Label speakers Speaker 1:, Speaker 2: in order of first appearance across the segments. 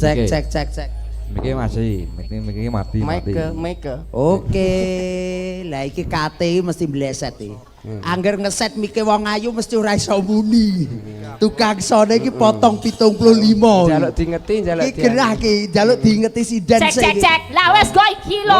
Speaker 1: Cek.
Speaker 2: Miki masih, miki mati.
Speaker 1: Mike. Oke, lah iki kate mesti mleset iki. Angger ngeset mike wong ayu mesti ora iso muni. Tukang sone iki potong 75.
Speaker 3: Jaluk diingeti, jaluk
Speaker 1: iki gerah iki, jaluk diingeti sidan sik.
Speaker 4: Cek. Lah wis go iki lho.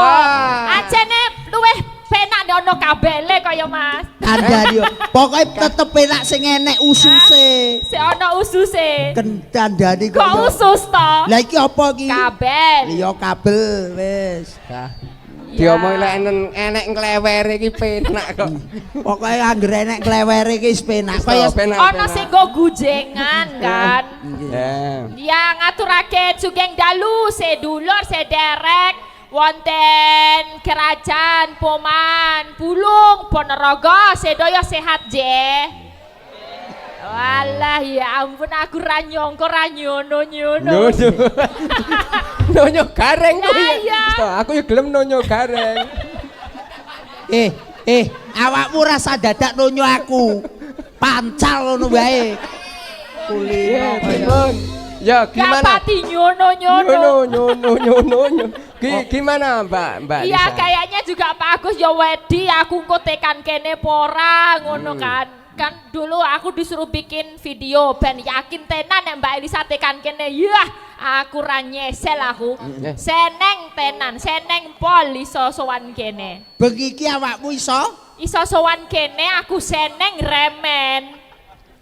Speaker 4: Ajene luwih penak ono kabele kaya Mas.
Speaker 1: Kandhani yo. Pokoke tetep penak sing enek ususe.
Speaker 4: Sik ono ususe.
Speaker 1: Kandhani
Speaker 4: kok usus to?
Speaker 1: Lah iki apa iki?
Speaker 4: Kabel.
Speaker 1: Iya kabel wis.
Speaker 3: Diomong lek enek nglewere iki penak kok.
Speaker 1: Pokoke angger enek klewere iki wis penak. Kaya
Speaker 4: ono sing go gujengan kan. Ya ngaturake sugeng dalu sedulur sederek wonten kerajaan Poman Pulung Ponorogo sedaya sehat je. Walah ya ampun aku ra nyongko ra nyono.
Speaker 3: Nonyo gareng kuwi.
Speaker 4: Iya.
Speaker 3: Aku ya gelem nonyo gareng.
Speaker 1: Awakmu rasa dadak nonyo aku. Pancal ngono wae.
Speaker 3: Kulino. Ya gimana?
Speaker 4: Kapati nyono.
Speaker 3: Gimana Mbak?
Speaker 4: Iya kayaknya juga Pak Agus ya wedi aku kok tekan kene pora ngono kan. Kan dulu aku disuruh bikin video ben yakin tenan nek Mbak Elisa tekan kene. Yah, aku ra nyesel aku. Seneng tenan, seneng pol iso sowan kene.
Speaker 1: Bengi iki awakmu iso?
Speaker 4: Iso sowan kene aku seneng remen.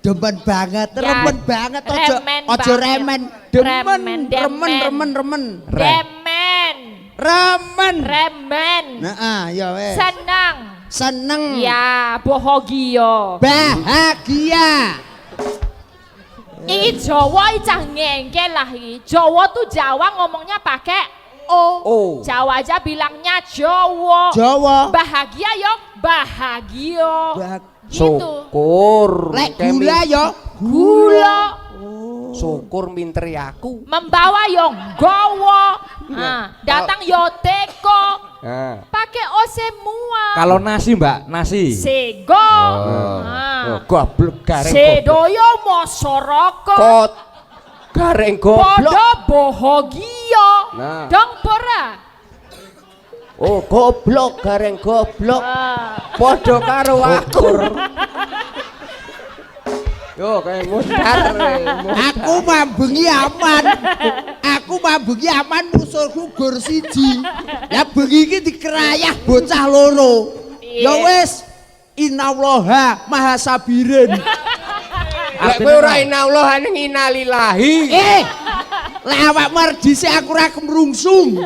Speaker 1: Demen banget, remen banget aja remen. Remen. Heeh, ya wes. Seneng.
Speaker 4: Ya, bahagia. Iki Jawa cah ngengkel lah iki. Jawa tuh Jawa ngomongnya pakai O. Jawa aja bilangnya Jawa. Bahagia yo bahagia. Gitu.
Speaker 3: Syukur.
Speaker 1: Lek gula yo
Speaker 4: gula.
Speaker 3: Syukur minteri aku.
Speaker 4: Membawa yo nggawa. Datang yo teko. Pakai O semua.
Speaker 2: Kalau nasi Mbak, nasi.
Speaker 4: Sego.
Speaker 3: Goblok gareng.
Speaker 4: Sedoyo masyarakat.
Speaker 3: Gareng goblok.
Speaker 4: Padha bahagia. Dong pora.
Speaker 3: Oh goblok gareng goblok. Padha karo aku. Yo kayak mutar.
Speaker 1: Aku mambengi aman musuhku gor siji. Ya bengi iki dikerayah bocah loro. Ya wis innallaha maha sabirin.
Speaker 3: Lek kowe ora innallaha ning innalillahi.
Speaker 1: Lek awak mardise aku ora kemrungsung.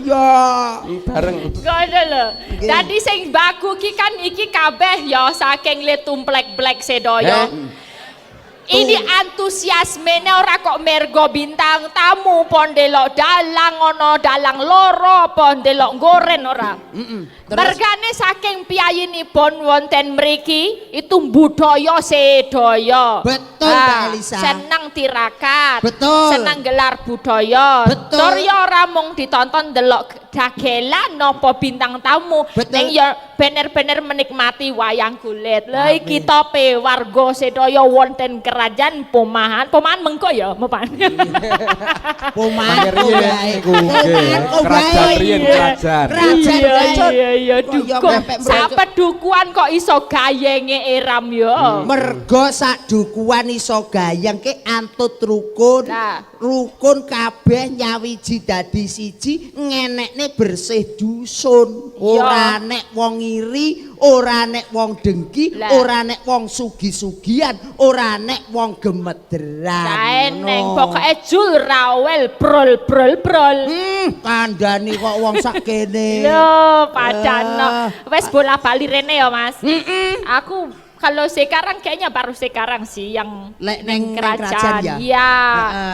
Speaker 1: Ya
Speaker 3: bareng.
Speaker 4: Ngono lho. Dadi sing baku ki kan iki kabeh ya saking le tumplek-plek sedaya. Ini antusiasmene ora kok mergo bintang tamu pon delok dalang ono dalang loro pon delok goren ora. Mergane saking piyayinipun wonten mriki itu budaya sedaya.
Speaker 1: Betul Mbak Elisa.
Speaker 4: Seneng tirakat.
Speaker 1: Betul.
Speaker 4: Seneng gelar budaya.
Speaker 1: Betul.
Speaker 4: Tur ya ora mung ditonton delok dagelan napa bintang tamu. Ning ya bener-bener menikmati wayang kulit. Lha iki tope warga sedaya wonten kerajaan Pomahan mengko ya Mopan.
Speaker 1: Pomahan
Speaker 4: kerajaan. Iya dukun. Sak dukuan kok iso gayenge Eram ya.
Speaker 1: Mergo sak dukuan iso gayeng ke antut rukun. Rukun kabeh nyawiji dadi siji ngenekne bersih dusun. Ora nek wong iri, ora nek wong dengki, ora nek wong sugi-sugian, ora nek wong gemederan.
Speaker 4: Saeneng pokoke jul rawel brol.
Speaker 1: Kandhani kok wong sak kene.
Speaker 4: Lho, padahal wes bola bali rene ya Mas. Aku kalau sekarang kayaknya baru sekarang sih yang
Speaker 1: neng
Speaker 4: kerajaan ya.
Speaker 1: Iya.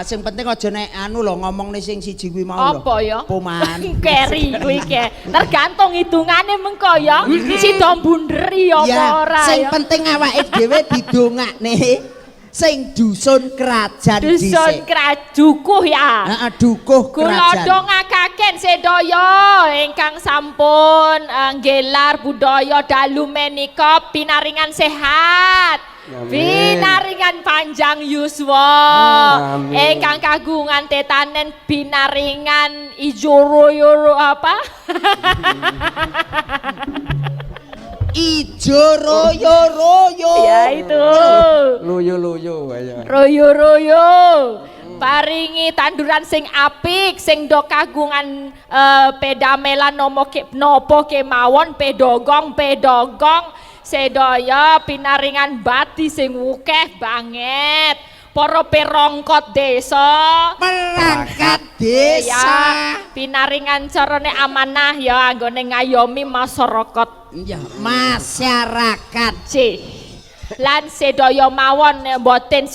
Speaker 1: Sing penting aja nek anu lho ngomong nih sing siji kuwi mau lho.
Speaker 4: Apa ya?
Speaker 1: Poman.
Speaker 4: Keri kuwi ke. Tergantung hitungane mengko ya. Sida mbunderi apa ora ya.
Speaker 1: Sing penting awake dhewe didongakne sing dusun kerajaan dhisik.
Speaker 4: Dusun dukuh ya.
Speaker 1: Heeh, dukuh kerajaan.
Speaker 4: Kula dongakaken sedaya ingkang sampun nggelar budaya dalu menika pinaringan sehat. Binaringan panjang yuswa.
Speaker 3: Amin.
Speaker 4: Engkang kagungan tetanen binaringan ijo royo apa?
Speaker 1: Ijo royo.
Speaker 4: Ya itu.
Speaker 3: Luyu ayo.
Speaker 4: Royo. Paringi tanduran sing apik, sing do kagungan pedamelan nopo kemawon pedogong sedaya pinaringan bati sing wukeh banget. Para perongkot desa,
Speaker 1: Perangkat desa.
Speaker 4: ya pinaringan carane amanah ya anggone ngayomi masyarakat.
Speaker 1: Ya, masyarakat.
Speaker 4: Cih. Lan sedaya mawon mboten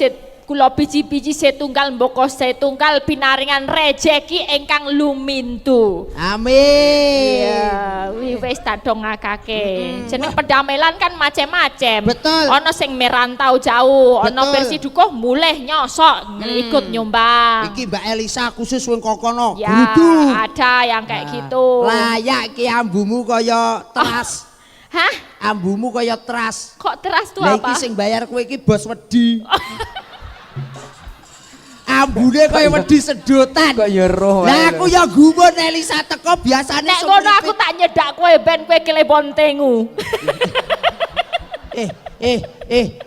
Speaker 4: kula biji-biji setunggal mboko setunggal pinaringan rejeki ingkang lumintu.
Speaker 1: Amin.
Speaker 4: Iya, wis tadongakake. Jeneng pedamelan kan macem-macem.
Speaker 1: Betul.
Speaker 4: Ana sing merantau jauh, ana
Speaker 1: Betul.
Speaker 4: versi dukuh mulih nyosok ikut nyumbang.
Speaker 1: Iki Mbak Elisa khusus wong kokono.
Speaker 4: Ya,
Speaker 1: Grudu.
Speaker 4: ada yang kayak gitu.
Speaker 1: Layak iki ambumu kaya teras.
Speaker 4: Hah?
Speaker 1: Ambumu kaya teras.
Speaker 4: Kok teras tuh
Speaker 1: Lah
Speaker 4: apa?
Speaker 1: iki sing bayar kowe iki bos wedi. Ambune kaya wedi sedotan.
Speaker 3: Kok ya roh.
Speaker 1: Lah aku ya gumun Elisa teko biasane
Speaker 4: Nek ngono aku tak nyedak kowe ben kowe kelebon tengu.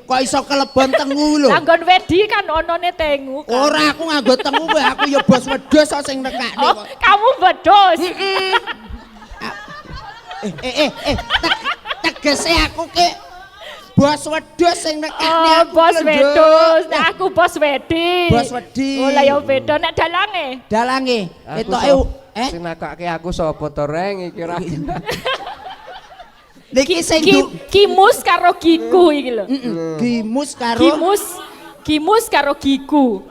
Speaker 1: kok iso kelebon tengu lho.
Speaker 4: Anggon wedi kan onone tengu kan.
Speaker 1: Ora aku nganggo tengu kowe aku ya bos wedhus kok sing nekakne
Speaker 4: Oh,
Speaker 1: kok.
Speaker 4: kamu bedus.
Speaker 1: Tegese aku ki bos wedhus sing nekakne
Speaker 4: Oh,
Speaker 1: aku.
Speaker 4: bos
Speaker 1: lho,
Speaker 4: wedus.
Speaker 1: Nduk.
Speaker 4: Nek aku bos wedi.
Speaker 1: Bos wedi.
Speaker 4: Oh, lah ya beda nek dalange.
Speaker 1: Dalange
Speaker 3: Aku
Speaker 1: ketoke
Speaker 3: sing nakake aku sapa to reng iki ra.
Speaker 1: niki sing
Speaker 4: Kimus karo giku iki lho.
Speaker 1: gimus karo
Speaker 4: Kimus karo giku.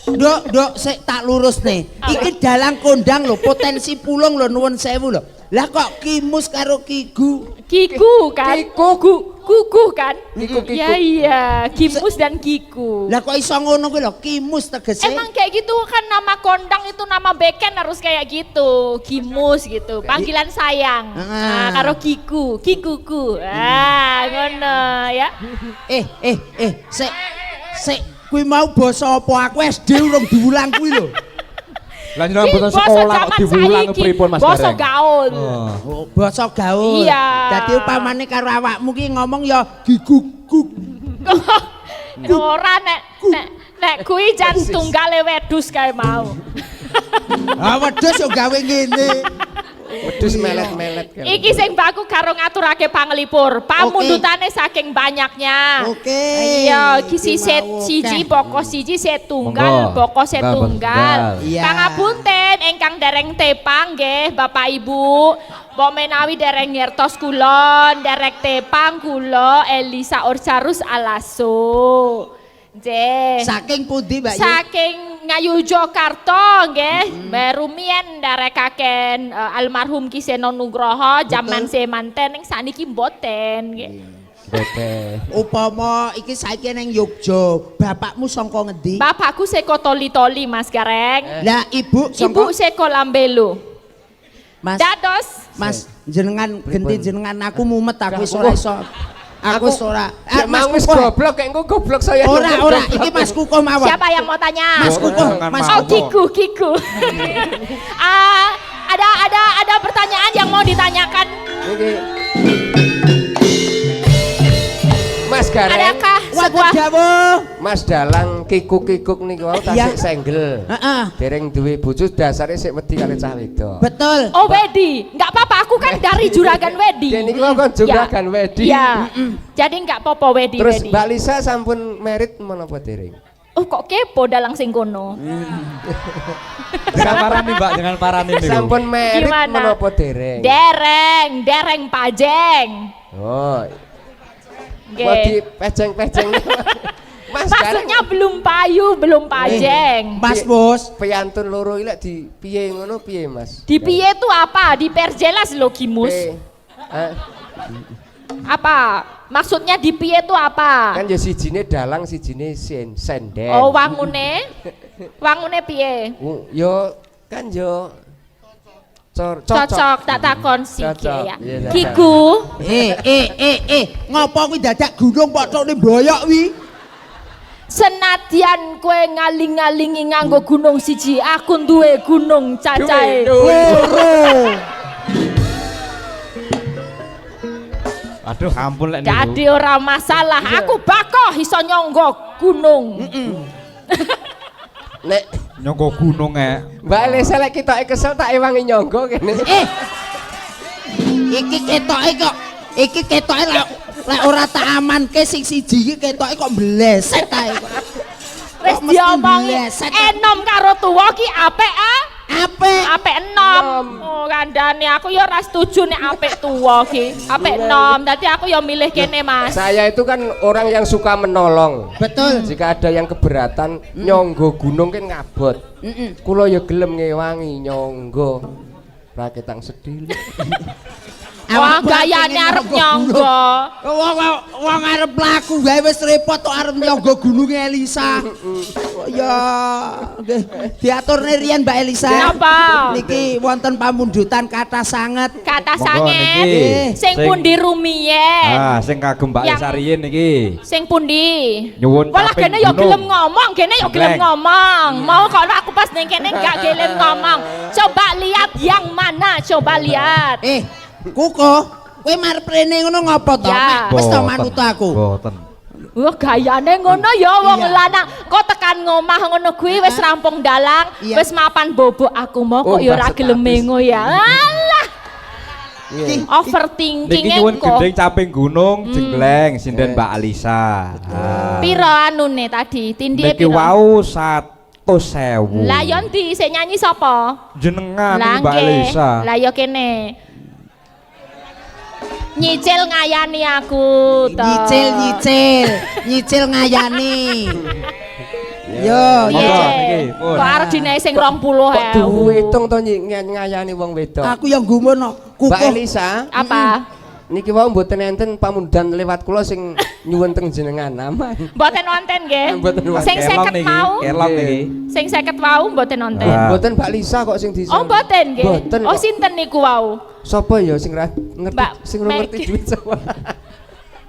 Speaker 1: Nduk sik tak lurus nih. Iki dalang kondang lho, potensi pulung lho nuwun sewu lho. Lah kok kimus karo kigu?
Speaker 4: Kiku kan? Kuku kan?
Speaker 3: Kiku.
Speaker 4: Ya iya, Kimus dan Kiku.
Speaker 1: Lah kok iso ngono kuwi lho, kimus tegese.
Speaker 4: Emang kayak gitu kan nama kondang itu nama beken harus kayak gitu. Kimus gitu, panggilan sayang. Nah, karo Kiku, Kikuku. Ngono ya.
Speaker 1: Sik kuwi mau basa apa aku SD urung diulang kuwi lho.
Speaker 2: Lah jenengan boten sekolah kok diwulang pripun Mas
Speaker 4: Basa
Speaker 2: Gareng?
Speaker 4: gaul.
Speaker 1: Oh, basa gaul.
Speaker 4: Iya.
Speaker 1: Dadi upamane karo awakmu ki ngomong ya giguguk.
Speaker 4: Ora nek kuwi jan tunggale wedhus kae mau.
Speaker 1: Ah wedhus yo gawe ngene.
Speaker 3: Wedhus melet-melet kan.
Speaker 4: Iki sing baku karo ngaturake panglipur. Pamundutane saking banyaknya.
Speaker 1: Oke.
Speaker 4: Iya, kisi
Speaker 1: Iki
Speaker 4: set
Speaker 1: mau
Speaker 4: siji
Speaker 1: akeh.
Speaker 4: pokok siji setunggal,
Speaker 2: Monggo.
Speaker 4: pokok setunggal.
Speaker 1: Iya.
Speaker 4: Pangapunten ingkang dereng tepang nggih Bapak Ibu. Mbok menawi dereng ngertos kula, derek tepang kula Elisa Orsarus Alaso. Nggih.
Speaker 1: Saking pundi Mbak Yu?
Speaker 4: Saking Ngayu Jokarta nggih, Merumien nderekaken almarhum Ki Seno Nugroho jaman semanten ning saniki mboten nggih.
Speaker 3: Bete.
Speaker 1: Upama iki saiki ning Yogya, bapakmu saka ngendi?
Speaker 4: Bapakku seko Toli-Toli Mas Gareng.
Speaker 1: Lah ibu
Speaker 4: Ibu seko Lambelo.
Speaker 1: Mas,
Speaker 4: Dados.
Speaker 1: Mas jenengan genti jenengan aku mumet aku
Speaker 3: Gak,
Speaker 1: ora iso. Aku ora.
Speaker 3: Ya mau wis goblok kayak engko goblok saya.
Speaker 1: Ora, iki Mas Kuko mawon.
Speaker 4: Siapa yang mau tanya?
Speaker 1: Mas Kuko, Mas
Speaker 4: Oh,
Speaker 1: Kuko.
Speaker 4: Kiku. Ada pertanyaan yang mau ditanyakan?
Speaker 3: Iki. Mas Gareng.
Speaker 4: Adakah
Speaker 1: Wonten
Speaker 4: sebuah
Speaker 1: dawuh.
Speaker 3: Mas Dalang kikuk-kikuk niku wau
Speaker 1: Iya.
Speaker 3: tasik senggel.
Speaker 1: Heeh.
Speaker 3: Dereng duwe bojo dasare sik wedi kali cah wedok.
Speaker 1: Betul.
Speaker 4: Oh wedi, nggak apa-apa. Aku kan dari juragan wedi.
Speaker 3: Dan ini kan juragan wedi.
Speaker 4: Ya, jadi nggak apa-apa wedi.
Speaker 3: Terus
Speaker 4: wedi.
Speaker 3: Mbak Lisa sampun merit menapa dereng?
Speaker 4: Oh kok kepo dalang sing kono.
Speaker 2: Jangan parani Mbak, jangan parani niku.
Speaker 3: Sampun merit
Speaker 4: Gimana?
Speaker 3: menapa dereng?
Speaker 4: Dereng pajeng.
Speaker 3: Oh.
Speaker 4: Nggih.
Speaker 3: Kok di pejeng-pejeng. Mas
Speaker 4: Maksudnya belum payu, belum pajeng.
Speaker 1: Mas Bos.
Speaker 3: Piantun loro iki lek di piye ngono piye Mas?
Speaker 4: Di piye tuh apa? Diperjelas lo Kimus. Apa? Maksudnya di piye tuh apa?
Speaker 3: Kan ya sijine dalang sijine senden.
Speaker 4: Oh wangune? Wangune piye?
Speaker 3: Yo kan yo
Speaker 4: Cocok tak takon sike
Speaker 3: Cocok.
Speaker 4: ya.
Speaker 3: Iya,
Speaker 4: Kiku,
Speaker 1: Ngopo kuwi dadak gunung pothokne boyok wi?
Speaker 4: senadyan kowe ngaling-alingi nganggo gunung siji, aku duwe gunung cacahe.
Speaker 1: Loro.
Speaker 2: Aduh, ampun lek niku.
Speaker 4: Jadi ora masalah, aku bakoh iso nyonggo gunung.
Speaker 3: Nek
Speaker 2: Nyonggo gunung
Speaker 3: Mbak Elisa lek ketoke kesel tak ewangi nyonggo kene.
Speaker 1: Iki ketoke lek ora tak amanke sing siji iki ketoke kok mbleset ae.
Speaker 4: Wis diomongi enom karo tuwa ki apik ah. Apik enom. Oh kandhane aku ya ora setuju nek apik tuwa ki. Apik enom. Dadi aku ya milih kene Mas.
Speaker 3: Saya itu kan orang yang suka menolong.
Speaker 1: Betul.
Speaker 3: Jika ada yang keberatan nyonggo gunung kan ngabot. Kula ya gelem ngewangi nyonggo. Raketang sedih.
Speaker 4: Wah gayane arep nyonggo.
Speaker 1: Wong arep mlaku gawe wis repot kok arep nyonggo gunung Elisa. Ya nggih diaturne riyen Mbak Elisa.
Speaker 4: Napa?
Speaker 1: Niki wonten pamundutan kathah sanget.
Speaker 4: Kata
Speaker 2: Monggo
Speaker 4: sanget.
Speaker 2: niki.
Speaker 4: Sing pundi rumiyin?
Speaker 2: Sing kagem Mbak
Speaker 4: Yang-
Speaker 2: Lesariyin iki.
Speaker 4: Sing pundi?
Speaker 2: Nyuwun
Speaker 4: Walah
Speaker 2: caping
Speaker 4: kene ya
Speaker 2: gunung.
Speaker 4: gelem ngomong, kene ya gelem
Speaker 2: Gleng.
Speaker 4: ngomong. Mau kalau aku pas ning kene gak gelem ngomong. Coba lihat yang mana, coba lihat.
Speaker 1: Kuko, kowe marep rene ngono ngopo to?
Speaker 4: Ya.
Speaker 1: Wis to
Speaker 2: Boten,
Speaker 1: manut aku.
Speaker 2: Boten.
Speaker 4: Wah gayane ngono ya wong
Speaker 1: Iya.
Speaker 4: lanang. Kok tekan ngomah ngono kuwi wis rampung dalang,
Speaker 1: Iya.
Speaker 4: wis mapan bobok aku mau kok
Speaker 3: Oh,
Speaker 4: ya ora
Speaker 3: bahasa
Speaker 4: gelem
Speaker 3: status.
Speaker 4: mengo ya. Alah,
Speaker 3: Iya.
Speaker 4: overthinking
Speaker 2: Niki nyuwun
Speaker 4: kok.
Speaker 2: gendeng caping gunung jenggleng sinden Mbak Alisa.
Speaker 4: Piro anune tadi? Tindih
Speaker 2: Niki
Speaker 4: piro?
Speaker 2: wau 100.000.
Speaker 4: Lah yo ndi sing nyanyi sapa?
Speaker 2: Jenengan
Speaker 4: Lah
Speaker 2: Mbak
Speaker 4: nggih.
Speaker 2: Alisa.
Speaker 4: Lah yo kene. Nyicil ngayani aku to.
Speaker 1: Nyicil ngayani. Yo,
Speaker 2: Monggo,
Speaker 4: Piye?
Speaker 2: niki, pun.
Speaker 4: Kok arep dinaik sing 20
Speaker 3: Kok
Speaker 4: ya.
Speaker 3: diwitung to ngayani wong wedok.
Speaker 1: aku yang gumono.
Speaker 3: Mbak
Speaker 1: Kuko.
Speaker 3: Elisa,
Speaker 4: Apa?
Speaker 3: niki wau mboten enten pamundan lewat kula sing nyuwun teng jenengan nama.
Speaker 4: Mboten wonten nggih.
Speaker 3: Mboten wonten.
Speaker 4: Sing 50 mau.
Speaker 2: Kelong niki.
Speaker 4: Sing 50 mau mboten wonten.
Speaker 2: Ah.
Speaker 3: Mboten Mbak Lisa kok sing disa.
Speaker 4: Oh mboten nggih.
Speaker 3: Mboten
Speaker 4: Oh
Speaker 3: kok.
Speaker 4: sinten niku wau?
Speaker 3: Sapa ya sing ngerti
Speaker 4: Mbak
Speaker 3: sing ora ngerti
Speaker 4: Meg.
Speaker 3: duit sapa.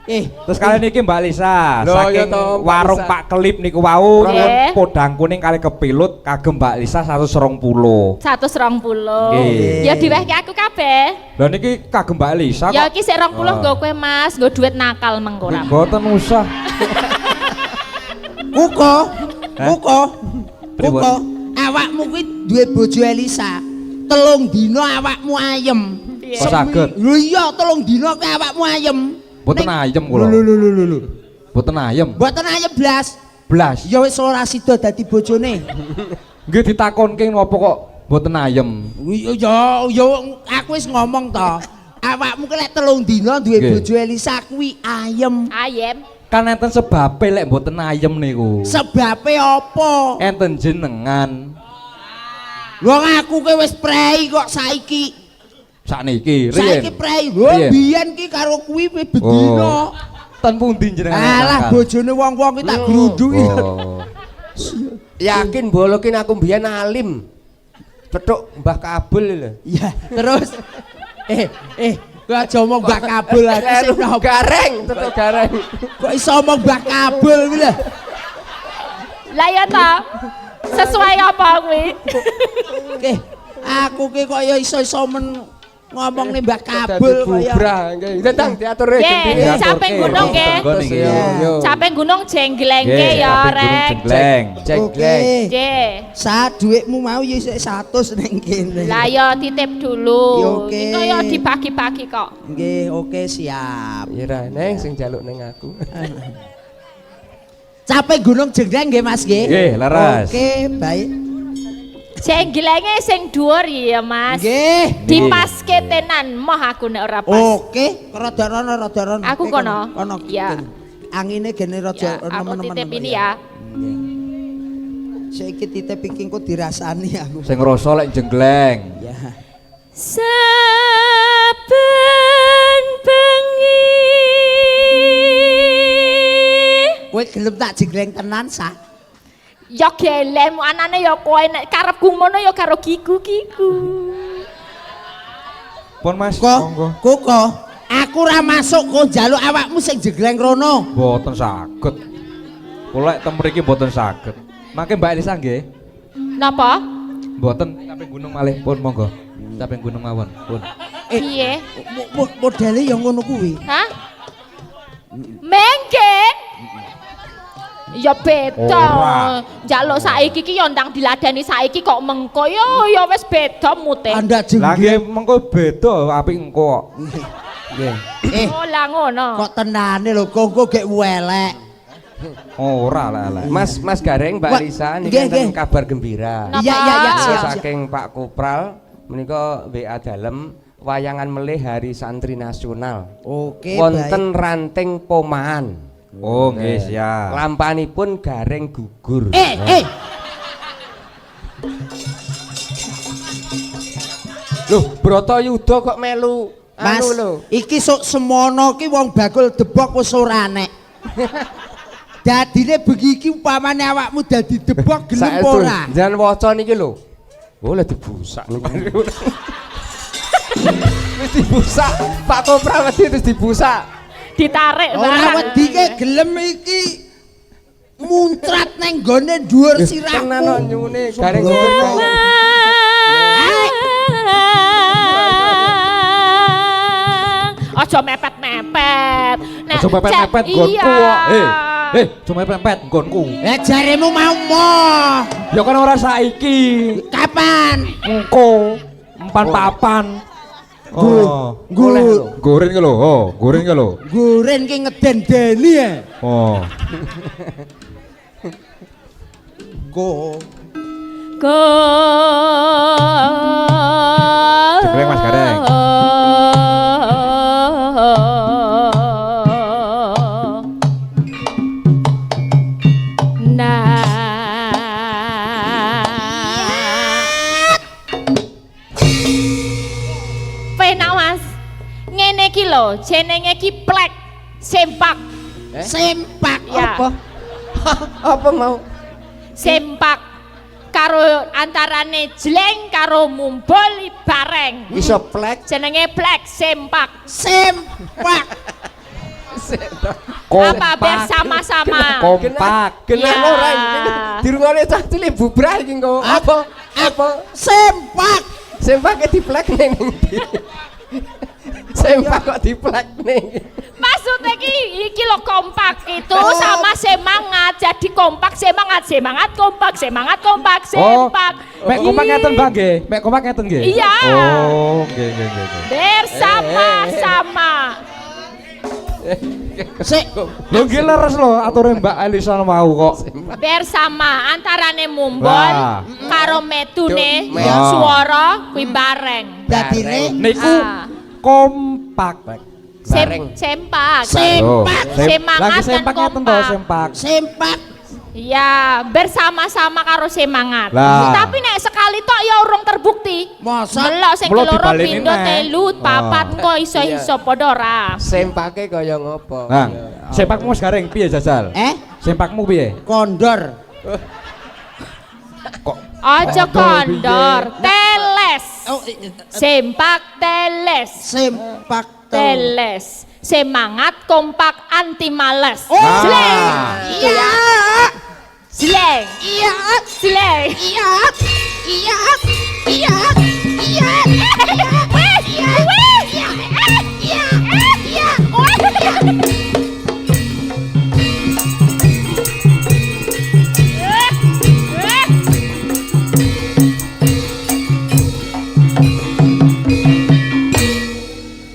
Speaker 2: Terus kalian niki Mbak Lisa,
Speaker 3: Loh, ya
Speaker 2: saking
Speaker 3: toh, Mbak
Speaker 2: warung
Speaker 3: Lisa.
Speaker 2: Pak Kelip niku wau
Speaker 4: Nggih.
Speaker 2: nyuwun podang kuning kali kepilut kagem Mbak Lisa 120.
Speaker 4: 120.
Speaker 2: Nggih.
Speaker 4: Ya diwehke aku kabeh.
Speaker 2: Lah niki kagem Mbak Lisa
Speaker 4: Ya
Speaker 2: kok.
Speaker 4: iki sik 20 nggo kowe Mas, nggo duit nakal mengko ora.
Speaker 2: Mboten usah.
Speaker 1: Kuko.
Speaker 2: Pripun?
Speaker 1: Kuko. Awakmu kuwi duwe bojo Elisa. 3 dina awakmu ayem.
Speaker 2: Kok saged?
Speaker 1: Lho iya 3 dina kuwi awakmu ayem.
Speaker 2: Mboten
Speaker 1: Ning-
Speaker 2: ayem kula.
Speaker 1: Lho.
Speaker 2: Mboten ayem.
Speaker 1: Mboten ayem blas.
Speaker 2: Blas.
Speaker 1: Ya wis ora sida dadi bojone.
Speaker 2: Nggih ditakonke napa kok mboten ayem.
Speaker 1: Ya aku wis ngomong to. Awakmu ki lek 3 dina duwe
Speaker 2: Nggih.
Speaker 1: bojo Elisa kuwi ayem.
Speaker 4: Ayem.
Speaker 2: Kan enten sebabe lek mboten ayem niku.
Speaker 1: Sebabe apa?
Speaker 2: Enten jenengan
Speaker 1: Wong aku ki wis prei kok saiki.
Speaker 2: sakniki
Speaker 1: Saiki
Speaker 2: riyen.
Speaker 1: prei. Lho
Speaker 2: Riyen.
Speaker 1: biyen ki karo kuwi bedino.
Speaker 2: Ten pundi jenengan?
Speaker 1: Alah
Speaker 2: ngangkat?
Speaker 1: bojone wong-wong ki tak glundhuki.
Speaker 2: Oh.
Speaker 3: Yakin bolokin aku mbiyen alim. Petuk Mbah Kabul lho.
Speaker 1: Ya, terus kowe aja omong Mbak Kabul aku sing nopo.
Speaker 3: Gareng, tetok gareng.
Speaker 1: Kok iso omong Mbak Kabul kuwi lho.
Speaker 4: Lah ya ta. Sesuai apa kuwi?
Speaker 1: Aku ki kok ya iso-iso ngomong nih Mbak Kabul
Speaker 3: Dadi
Speaker 1: kaya.
Speaker 3: bubrah nggih. Tentang diatur
Speaker 4: Nggih, capek gunung nggih.
Speaker 1: Iya.
Speaker 4: Capek gunung jengglengke
Speaker 2: Nggih,
Speaker 4: ya
Speaker 2: caping gunung
Speaker 4: rek.
Speaker 2: jenggleng.
Speaker 3: Jenggleng.
Speaker 4: Nggih.
Speaker 1: Saat duitmu mau ya isih 100 ning kene.
Speaker 4: Lah ya titip dulu.
Speaker 1: Ya, oke.
Speaker 4: Iki kaya dibagi-bagi kok.
Speaker 1: Nggih, oke siap.
Speaker 3: Ira neng sing jaluk ning aku.
Speaker 1: Capek gunung jenggleng nggih Mas nggih.
Speaker 2: Nggih, leres.
Speaker 1: Oke, baik.
Speaker 4: Jengglenge sing dhuwur ya Mas.
Speaker 1: Nggih.
Speaker 4: Dipaske tenan moh aku nek ora pas.
Speaker 1: Oke, rada rono.
Speaker 4: Aku
Speaker 1: Oke,
Speaker 4: kono?
Speaker 1: Kono.
Speaker 4: Iya.
Speaker 1: Angine gene
Speaker 4: Ya,
Speaker 1: rada
Speaker 4: aku
Speaker 1: nemen-nemen.
Speaker 4: titip ini ya.
Speaker 1: Saiki titip iki kok dirasani aku.
Speaker 2: Sing ngrasa lek jenggleng.
Speaker 1: Ya.
Speaker 4: Saben bengi.
Speaker 1: Kowe gelem tak jenggleng tenan sa?
Speaker 4: Ya gelem anane ya kowe nek karepku ngono ya karo kiku.
Speaker 2: Pun Mas,
Speaker 1: Kok,
Speaker 2: monggo.
Speaker 1: Koko, aku ra masuk kok njaluk awakmu sing jegleng rono.
Speaker 2: Mboten saged. Kula teng mriki mboten saged. Mangke Mbak Elisa nggih.
Speaker 4: Napa?
Speaker 2: Mboten caping gunung malih pun monggo. Caping gunung mawon pun.
Speaker 4: Piye?
Speaker 1: Modele ya ngono kuwi.
Speaker 4: Hah? Mengke? Ya beda.
Speaker 2: Ora.
Speaker 4: Njaluk saiki ki ya ndang diladeni saiki kok mengko ya wis beda mute.
Speaker 1: Anda
Speaker 2: Lah nggih
Speaker 1: jenggeng.
Speaker 2: mengko beda apik engko kok. Nggih.
Speaker 4: Oh lah ngono.
Speaker 1: Kok tenane lho Koko gek welek.
Speaker 2: Ora lek.
Speaker 3: Mas Gareng, Mbak
Speaker 1: Wah,
Speaker 3: Lisa niki
Speaker 1: nggih,
Speaker 3: enten
Speaker 1: nggih.
Speaker 3: kabar gembira.
Speaker 4: Napa?
Speaker 1: Iya
Speaker 3: Terus
Speaker 1: siap.
Speaker 3: saking Pak Kopral menika WA dalem wayangan melih Hari Santri Nasional.
Speaker 1: Oke,
Speaker 3: Wonten ranting pomaan.
Speaker 2: Oh nggih siap.
Speaker 3: Lampanipun Gareng gugur. Loh, Bratayuda kok melu
Speaker 1: Mas,
Speaker 3: anu lho.
Speaker 1: iki sok semono ki wong bakul debok wis ora nek. Dadine begiki upamane awakmu dadi debok gelem apa ora?
Speaker 3: Jangan waca niki lho. Oh, lah dibusak niku. Wis dibusak. Pak Kopral wedi terus dibusak.
Speaker 4: Ditarik
Speaker 1: Ora
Speaker 4: barang.
Speaker 1: wedi ke gelem iki muntrat nang gone dhuwur sirahku.
Speaker 3: Tenan kok nyune Gareng
Speaker 1: Sembrono.
Speaker 3: gugur kok.
Speaker 4: Aja mepet-mepet. Nek
Speaker 2: Aja mepet-mepet
Speaker 4: cek-
Speaker 2: nggonku
Speaker 4: iya.
Speaker 2: kok. Aja mepet-mepet nggonku.
Speaker 1: Jaremu mau moh.
Speaker 2: Ya kan ora saiki.
Speaker 1: Kapan?
Speaker 2: Engko empan papan. Oh. Goreng ki lho. Oh, goreng ki lho.
Speaker 1: Guren ki ngeden-deni ya.
Speaker 2: Oh.
Speaker 1: Go.
Speaker 2: Jegleng, Mas Gareng.
Speaker 4: Penak Mas. Ngene iki lho, jenenge ki plek sempak.
Speaker 1: Sempak
Speaker 4: Ya.
Speaker 1: apa?
Speaker 3: Apa mau?
Speaker 4: Sempak karo antarane jleng karo mumbul bareng.
Speaker 3: Iso plek.
Speaker 4: Jenenge plek sempak.
Speaker 1: Sempak.
Speaker 4: Apa bersama-sama?
Speaker 2: Kompak.
Speaker 3: Kenal
Speaker 4: Ya.
Speaker 3: ora iki? Dirungokne cah cilik bubrah iki kok. Apa? Apa?
Speaker 1: Sempak.
Speaker 3: Sempake diplek ning ndi? Sempak kok diplek ning.
Speaker 4: Maksudnya iki lo kompak itu sama semangat. Jadi kompak semangat kompak semangat kompak sempak.
Speaker 2: Mek kompak ngeten Mbak nggih. Mek kompak ngeten nggih.
Speaker 4: Iya.
Speaker 2: Oh, nggih.
Speaker 4: Bersama-sama.
Speaker 1: Sik.
Speaker 2: Lho nggih leres lho ature Mbak Elisa mau kok.
Speaker 4: Bersama antarane mumbul
Speaker 2: Wah.
Speaker 4: karo metune
Speaker 2: Wah.
Speaker 4: suara kuwi bareng.
Speaker 1: Dadine
Speaker 2: Niku
Speaker 4: Ah.
Speaker 2: kompak.
Speaker 3: Bareng.
Speaker 4: Sempak.
Speaker 1: Sempak.
Speaker 4: Semangat
Speaker 2: Lagi
Speaker 4: dan
Speaker 2: sempak ngeten to
Speaker 4: kompak.
Speaker 2: sempak.
Speaker 1: sempak.
Speaker 4: Ya, bersama-sama karo semangat.
Speaker 2: Lah.
Speaker 4: Tapi nek sekali tok ya urung terbukti.
Speaker 1: Masa
Speaker 4: Delok sing
Speaker 2: Mula
Speaker 4: keloro
Speaker 2: dibaleni
Speaker 4: pindho
Speaker 2: neh.
Speaker 4: telu papat engko iso-iso padha ora.
Speaker 3: Sempake kaya ngopo?
Speaker 2: Nah, sempakmu Mas Gareng piye jajal? Sempakmu piye?
Speaker 1: kondor.
Speaker 2: Kok
Speaker 4: Aja kondor,
Speaker 2: piye?
Speaker 4: teles.
Speaker 1: Oh,
Speaker 4: Sempak teles.
Speaker 1: sempak
Speaker 4: Teles. Semangat kompak anti males.
Speaker 1: Oh,
Speaker 4: Sleng.
Speaker 1: iya.
Speaker 4: Sleng.
Speaker 1: Iya.
Speaker 4: Sleng.
Speaker 1: Iya. Iya. Iya. Iya.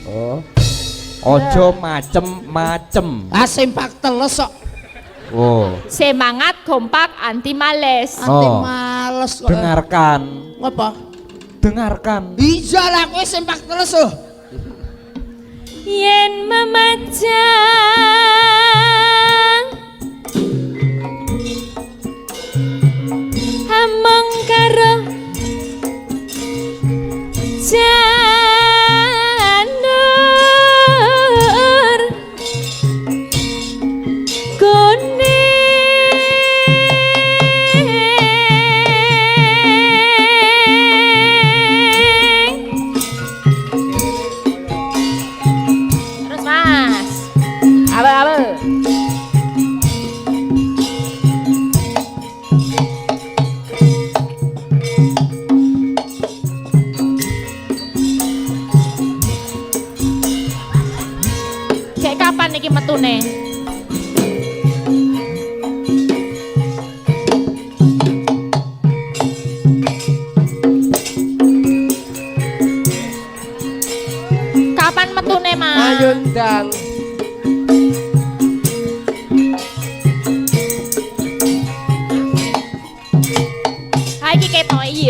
Speaker 3: Oh.
Speaker 2: Ojo macem-macem.
Speaker 1: Sempak teles kok.
Speaker 2: Oh,
Speaker 4: Semangat kompak anti males.
Speaker 1: Ati
Speaker 2: Oh.
Speaker 1: males kok.
Speaker 2: dengarkan.
Speaker 1: Apa?
Speaker 2: Dengarkan.
Speaker 1: Iya lah kowe sempak teles oh.
Speaker 4: Yen memajang among karo janur kuning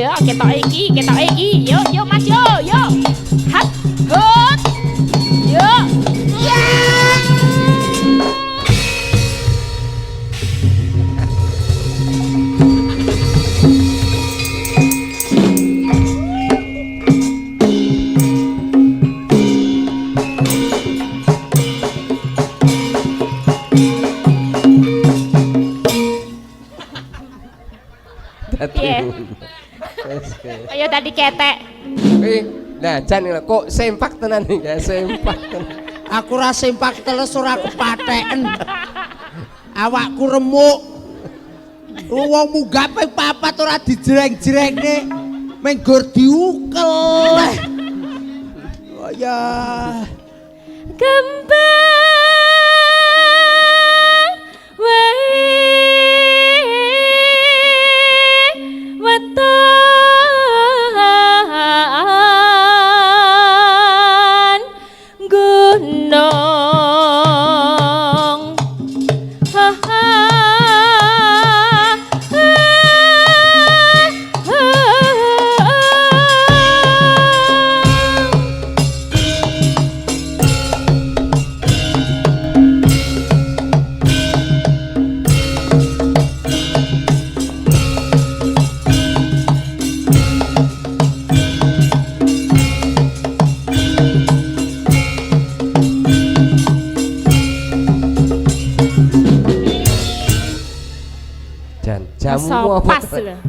Speaker 4: Yo, ketok iki. Yo Mas yo. Hat, hut. Yo. Piye? Ayo tadi ketek.
Speaker 3: Nah, jan kok sempak tenan iki, sempak tenan.
Speaker 1: Aku ra sempak teles ora kepatheken. Awakku remuk. Wong munggah ping 4 ora dijreng-jrengne. Menggur diukel. Oh ya.
Speaker 4: Kembang wae wetan gunung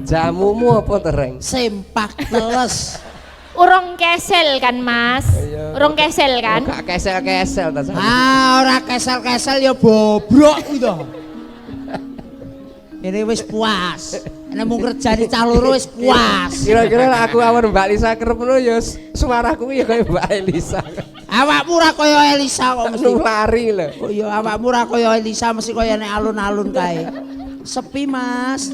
Speaker 3: Jamumu apa tereng?
Speaker 1: Sempak teles.
Speaker 4: Urung kesel kan Mas? Urung kesel kan?
Speaker 3: Gak kesel-kesel ta.
Speaker 1: Ora kesel-kesel ya bobrok kuwi to. Ini wis puas. Nek mung kerjane cah loro wis puas.
Speaker 3: Kira-kira aku awan Mbak Elisa kerep ngono ya suaraku ya kaya Mbak Elisa.
Speaker 1: Awakmu ora kaya Elisa kok mesti.
Speaker 3: Lari lho.
Speaker 1: Oh iya awakmu ora kaya Elisa mesti kaya nek alun-alun kae. Sepi Mas.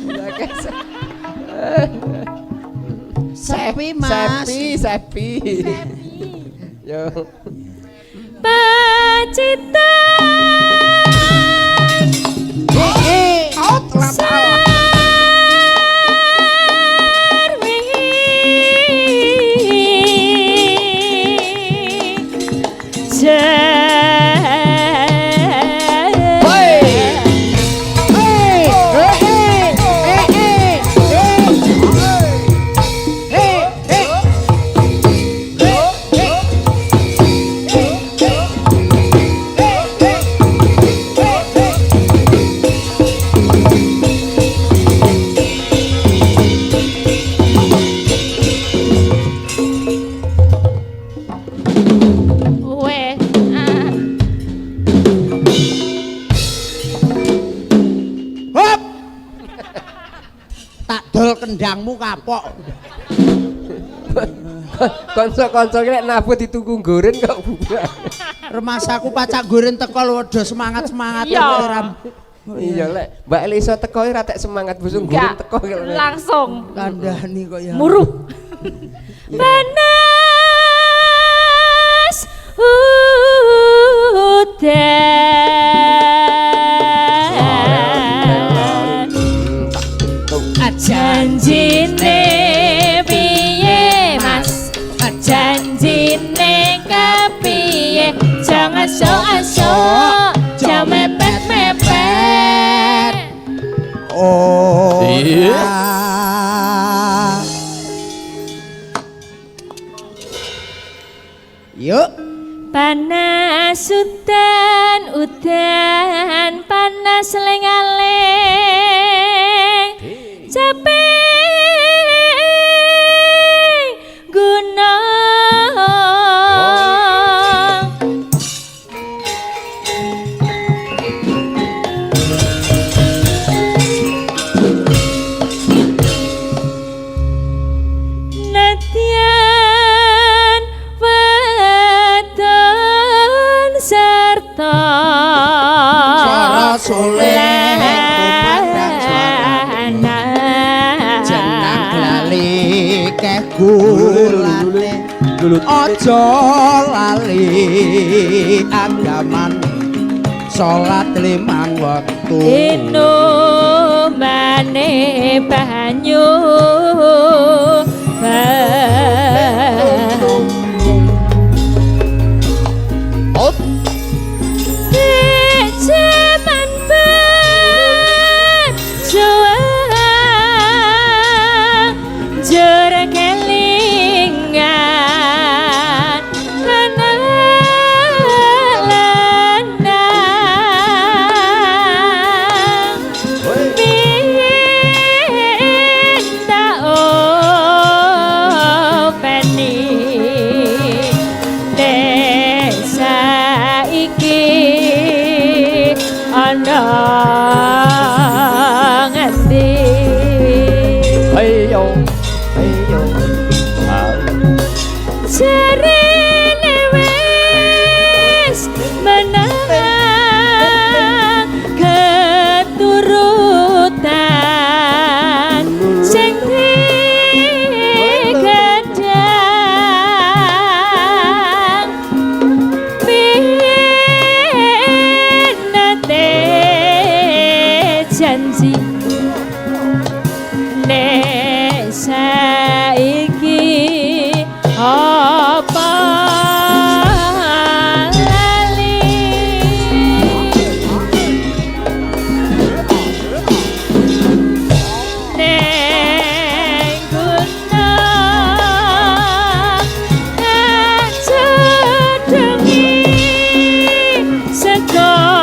Speaker 1: Sepi Mas.
Speaker 3: Sepi. Yo.
Speaker 4: Pacitan.
Speaker 1: Kendangmu kapok.
Speaker 3: Kanca-kanca ki nek nabut ditunggu goren kok bubar.
Speaker 1: Remasaku pacak goren teko lho do semangat-semangat
Speaker 4: Iya.
Speaker 3: Iya lek Mbak Elisa teko ora tek semangat busung goren teko
Speaker 4: langsung
Speaker 1: kandhani kok ya.
Speaker 4: Muruh. Panas janjine piye Mas, janjine kepiye, jangan sok-sok, jangan mepet-mepet.
Speaker 1: Oh iya. Yuk.
Speaker 4: Panas udan, panas lengaleng, capek gunung. Nadyan weton serta
Speaker 1: suling kumandang suarane jenang glali keh gulane aja lali andaman salat limang wektu
Speaker 4: eno mane banyu janji nek saiki apa lali nek gunung cedengi sego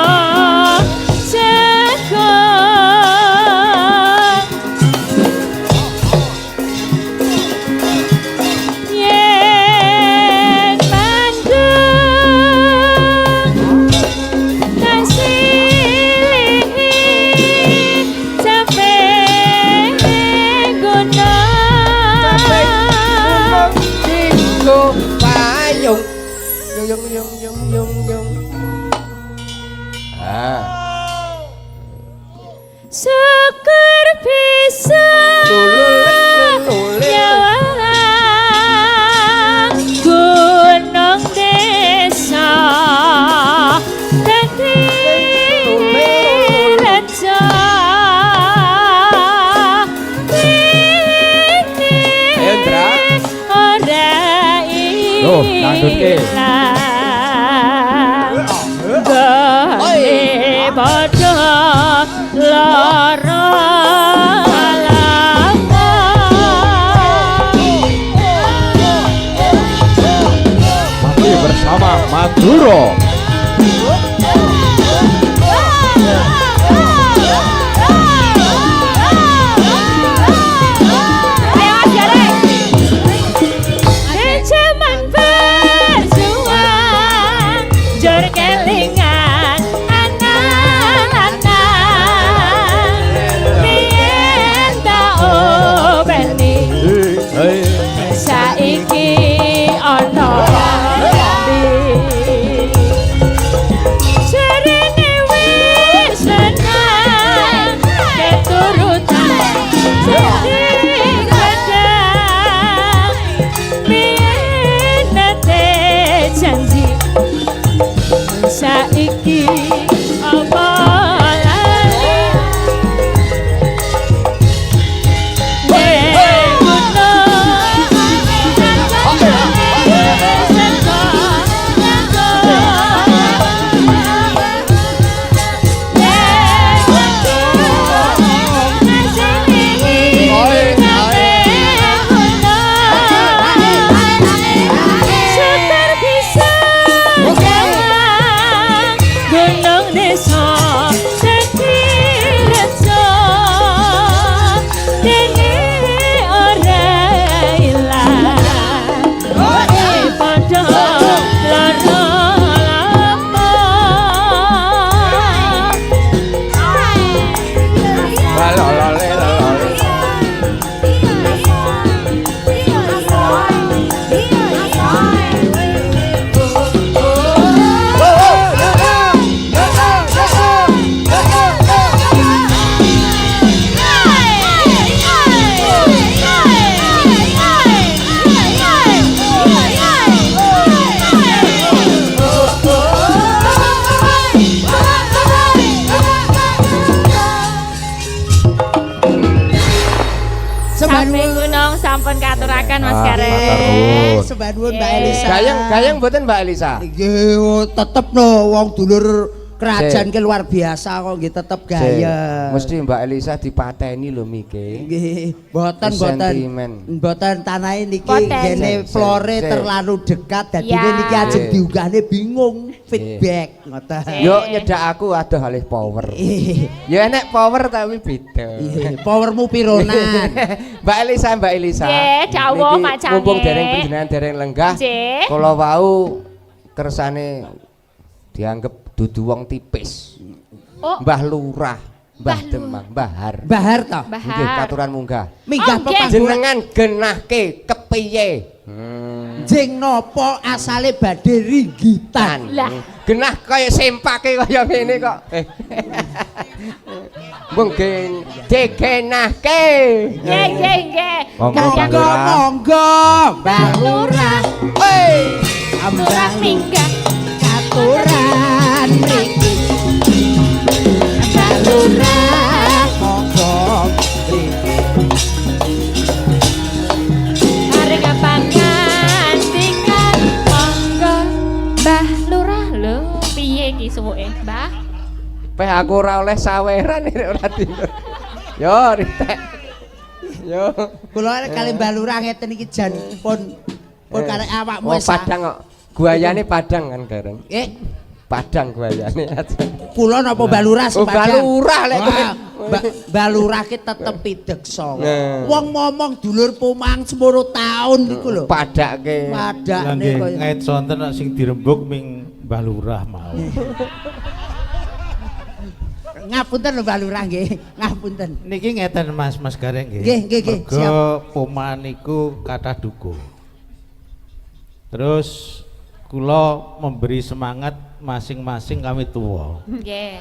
Speaker 4: syukur bisa nyawang gunung desa dadi reca ora ilang gone padha lara
Speaker 2: Masih bersama Maduro.
Speaker 4: saiki ana jarene wis senang keturutan sing kadang minate janji saiki apa sampun katuraken Mas Gareng.
Speaker 1: Sembah nuwun Mbak Elisa.
Speaker 3: Gayeng mboten Mbak Elisa?
Speaker 1: Nggih, tetep no wong dulur kerajaan ke luar biasa kok nggih tetep gayeng.
Speaker 3: Mesti Mbak Elisa dipateni lho Mike.
Speaker 1: Nggih, mboten tanahe niki gene flore terlalu dekat dadi niki ajeng diunggahne bingung feedback ngoten.
Speaker 3: Yo nyedak aku adoh alih power. Ya enek power tapi beda.
Speaker 1: Powermu pironan.
Speaker 3: Mbak Elisa.
Speaker 4: Nggih, dawuh macane.
Speaker 3: Mumpung dereng panjenengan dereng lenggah. Kula wau kersane dianggep dudu wong tipis. Mbah Lurah, Mbah Demang, Mbah Har.
Speaker 1: Mbah Har to?
Speaker 3: Nggih, katuran munggah.
Speaker 1: Minggah
Speaker 3: panjenengan genahke kepiye?
Speaker 1: Jeng napa asale badhe ringgitan?
Speaker 4: Lah,
Speaker 3: genah kaya sempake kaya ngene kok. Mungkin digenahke.
Speaker 4: Nggih.
Speaker 1: Monggo, Mbah Lurah.
Speaker 3: Hei,
Speaker 4: Lurah minggah
Speaker 1: katuran mriki. Mbah Lurah
Speaker 3: aku ora oleh saweran nek ora dinur. Yo ritek. Yo.
Speaker 1: Kula kali Mbah Lurah ngeten iki jan pun karek awakmu
Speaker 3: wis. Padang kok. Guayane Padang kan gareng. Padang guayane aja.
Speaker 1: Kula napa Mbah Lurah
Speaker 3: Padang. Mbah Lurah lek
Speaker 1: Mbah Lurah ki tetep pideksa. Wong momong dulur pomang 10 taun niku lho.
Speaker 3: Padake.
Speaker 1: Padane
Speaker 5: koyo ngait sonten sing dirembuk ming Mbah Lurah mau.
Speaker 1: Ngapunten lho Mbah Lurah nggih, ngapunten.
Speaker 5: Niki ngeten Mas Gareng nggih.
Speaker 1: Nggih, siap.
Speaker 5: Pomahan niku kathah duka. Terus kula memberi semangat masing-masing kami tua.
Speaker 4: Nggih.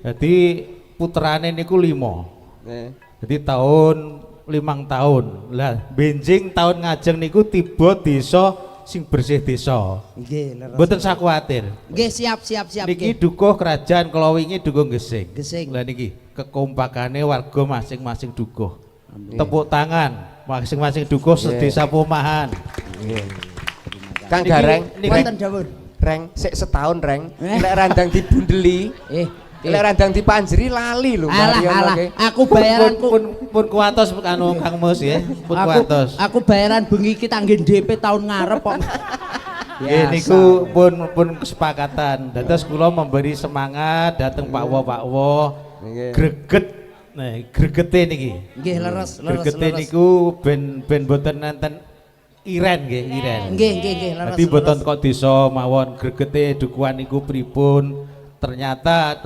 Speaker 5: Jadi putrane niku 5. Jadi tahun 5 tahun. Lah benjing tahun ngajeng niku tiba desa sing bersih desa.
Speaker 1: Nggih, leres.
Speaker 5: Mboten usah kuwatir.
Speaker 1: Nggih, siap.
Speaker 5: Niki dukuh kerajaan kala wingi dukuh Gesing.
Speaker 1: Gesing.
Speaker 5: Lah niki kekompakane warga masing-masing dukuh. Tepuk tangan masing-masing dukuh sedesa Pomahan.
Speaker 3: Kang Gareng,
Speaker 1: Wonten dawuh.
Speaker 3: Reng, sik setahun Reng. Lek randang dibundeli, lek randang dipanjeri lali lho
Speaker 1: Alah, aku bayaranku
Speaker 5: pun kuatos anu Kang Mus ya, pun kuatos.
Speaker 1: Aku bayaran bengi iki tak nggih DP tahun ngarep kok.
Speaker 5: Nggih niku pun kesepakatan. Dados kula memberi semangat dateng Pak Wo greget. Nah, gregete niki.
Speaker 1: Nggih, leres.
Speaker 5: Gregete niku ben boten nenten iren nggih, iren.
Speaker 1: Nggih, leres.
Speaker 5: Dadi boten kok desa mawon gregete dukuhan niku pripun. Ternyata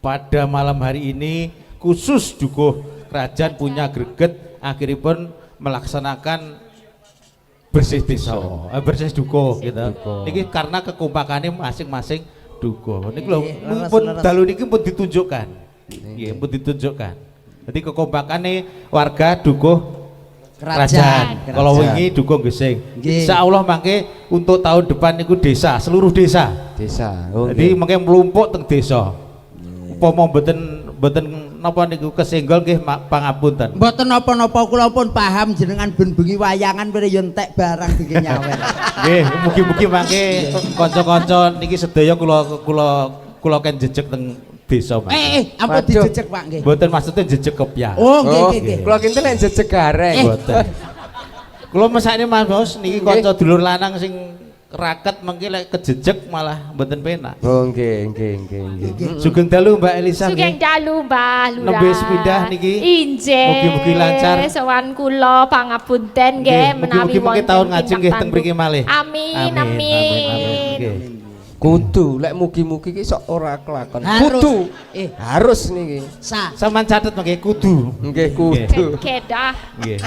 Speaker 5: pada malam hari ini khusus dukuh kerajaan punya greget akhiripun melaksanakan bersih desa, bersih dukuh gitu. Niki karena kekompakannya masing-masing dukuh. Niki lho pun dalu niki pun ditunjukkan. Nggih, pun ditunjukkan. Jadi kekompakannya warga dukuh kerajaan. Kalau wingi dukung Gesing. Insyaallah mangke untuk tahun depan niku desa, seluruh desa. Jadi mangke mlumpuk teng desa. Upama mboten napa niku kesenggol nggih pangapunten.
Speaker 1: Mboten napa-napa kula pun paham jenengan ben bengi wayangan pene yo entek barang bikin nyawer.
Speaker 5: Nggih, mugi-mugi mangke kanca-kanca niki sedaya kula ken jejeg teng desa Mas.
Speaker 1: Ampun dijejeg Pak nggih.
Speaker 5: Mboten maksudnya jejeg kepya.
Speaker 1: Oh, nggih.
Speaker 3: Kula kinten nek jejeg gareng.
Speaker 5: Mboten. Kula mesakne Mas Bos niki kanca dulur lanang sing raket mengki lek kejejeg malah mboten penak.
Speaker 3: Oh nggih.
Speaker 5: Sugeng dalu Mbak Elisa nggih.
Speaker 4: Sugeng dalu Mbah Lurah.
Speaker 5: Nembe sepindah niki.
Speaker 4: Injih.
Speaker 5: Mugi-mugi lancar.
Speaker 4: Sowan kula pangapunten nggih menawi
Speaker 5: mugi-mugi tahun ngajeng nggih teng mriki malih.
Speaker 4: Amin.
Speaker 5: Nggih.
Speaker 3: Kudu lek mugi-mugi ki sok ora kelakon. Kudu. Harus niki.
Speaker 5: Sampeyan catet mangke kudu.
Speaker 3: Nggih kudu.
Speaker 4: Kedah.
Speaker 5: Nggih.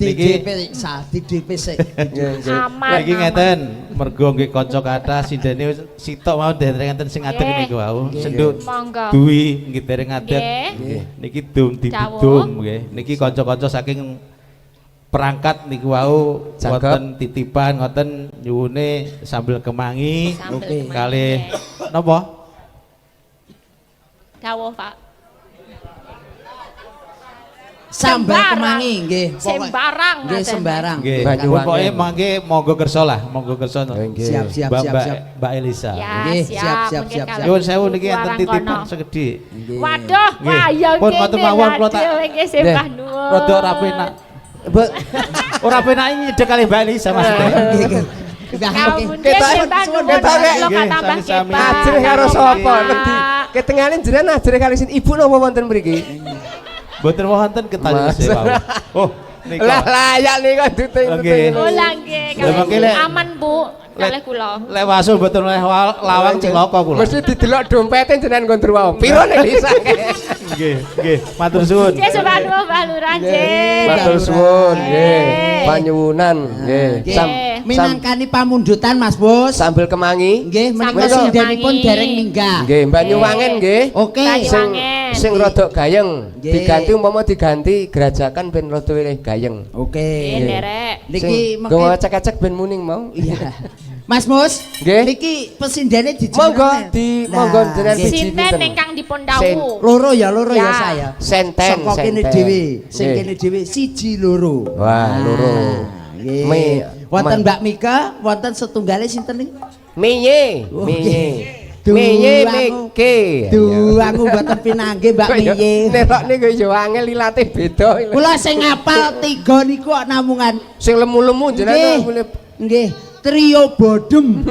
Speaker 1: Di DP sik.
Speaker 4: Aman.
Speaker 5: Niki ngeten, mergo nggih kanca kathah sindene sitok mau dereng ngenten sing ngadeg niku wau. Senduk duwi nggih dereng ngadeg. Niki dum dibidum nggih. Niki kanca-kanca saking perangkat niku wau wonten titipan ngoten nyuwune sambel kemangi kalih napa?
Speaker 4: Dawuh Pak.
Speaker 1: Sambal kemangi nggih.
Speaker 4: Sembarang.
Speaker 1: Nggih sembarang.
Speaker 5: Nggih. Pokoke mangke monggo kersa lah, monggo kersa.
Speaker 1: Siap.
Speaker 5: Mbak Elisa.
Speaker 1: Nggih, siap.
Speaker 5: Nyuwun sewu niki enten titipan segede.
Speaker 4: Waduh, wayang
Speaker 5: pun ngoten mawon kula tak.
Speaker 4: Nggih sembah nuwun.
Speaker 5: Rada ora penak. Ora penak iki nyedhek kalih Mbak Elisa Mas.
Speaker 1: Nggih.
Speaker 3: Ajrih karo sapa? Wedi. Ketengane jenengan ajrih kali sin ibu napa wonten mriki?
Speaker 5: Mboten wonten ketanya sewu. Oh, niku.
Speaker 3: Lah layak niku duting.
Speaker 4: Oh lah nggih. Aman Bu, kalih kula.
Speaker 5: Lek wasul mboten oleh lawang cilaka kula.
Speaker 3: Mesti didelok dompete jenengan nggon wau. Piro nek bisa?
Speaker 5: Nggih. Matur suwun.
Speaker 4: Nggih sembah nuwun Mbah Lurah nggih.
Speaker 3: Matur suwun nggih. Panyuwunan nggih.
Speaker 1: Minangkani pamundutan Mas Bos.
Speaker 3: Sambel kemangi.
Speaker 1: Nggih, menika sindenipun dereng minggah.
Speaker 3: Nggih, Mbak Nyuwangen nggih.
Speaker 1: Oke.
Speaker 3: Sing rodok gayeng. Diganti umpama diganti gerajakan ben rada wilih gayeng.
Speaker 1: Oke.
Speaker 4: Nderek.
Speaker 1: Niki
Speaker 3: nggawa cek-cek ben muning mau.
Speaker 1: Iya. Mas Mus, niki pesindene
Speaker 3: dijenengan. Monggo jenengan biji
Speaker 4: sinten ingkang dipun dawuh.
Speaker 1: Loro ya saya.
Speaker 3: Senten.
Speaker 1: Saka kene dhewe, sing kene dhewe 1-2.
Speaker 3: Wah, loro.
Speaker 1: Nggih. Wonten Mbak Mika, wonten setunggale sinten niku?
Speaker 3: Miye. Miye meke.
Speaker 1: Duangu mboten pinanggih Mbak Miye.
Speaker 3: Nek niku yo angel ilate beda.
Speaker 1: Kula sing ngapal 3 niku kok namungan.
Speaker 3: Sing lemu-lemu jenenge
Speaker 1: nggih, trio bodem.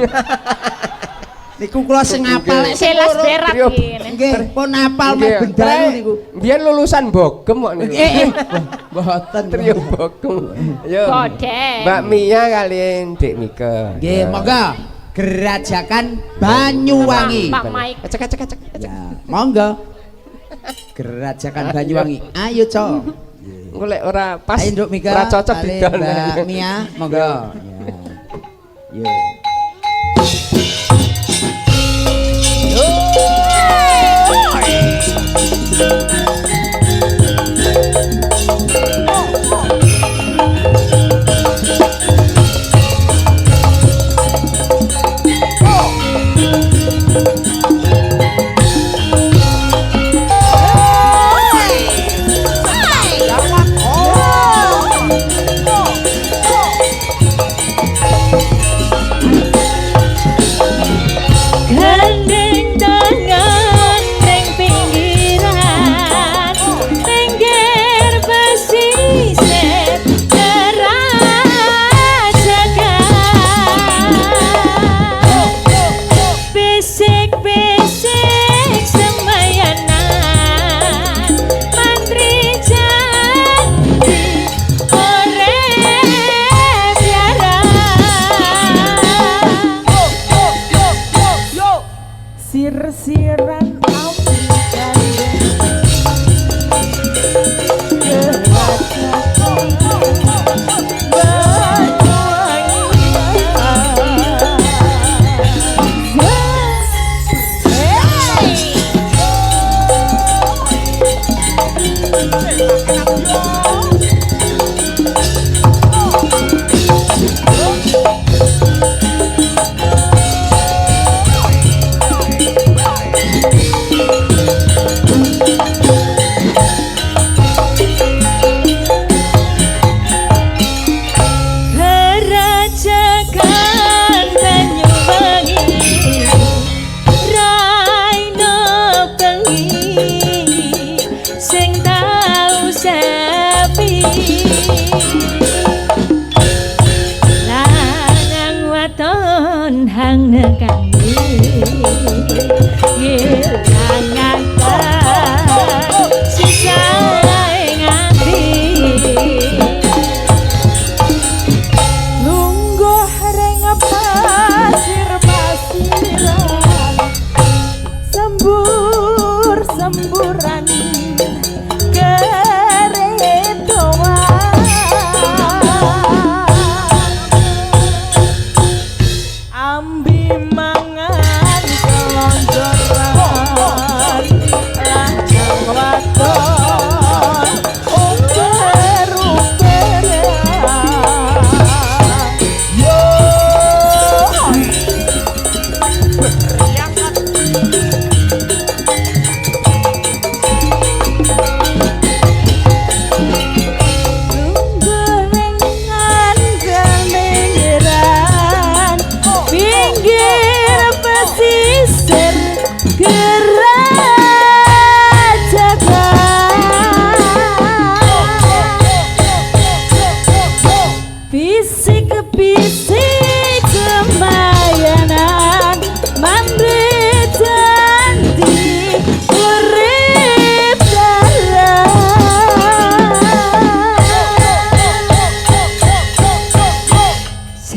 Speaker 1: Niku kula sing ngapal nek
Speaker 4: selas berat ngene.
Speaker 1: Nggih, pun apal meh bendalu niku.
Speaker 3: Biyen lulusan Bogem kok niku.
Speaker 1: Mboten
Speaker 3: trio Bogem. Yo.
Speaker 4: Godhe.
Speaker 3: Mbak Mia kali Dik Mika.
Speaker 1: Nggih, monggo. Gerajakan Banyuwangi.
Speaker 4: Pak Mike.
Speaker 3: Cek.
Speaker 1: Ya, monggo. Gerajakan Banyuwangi. Ayo, Cok.
Speaker 3: Engko lek ora pas.
Speaker 1: Ayo, Nduk Mika.
Speaker 3: Ora cocok didol.
Speaker 1: Mbak Mia, monggo. Ya. Yo.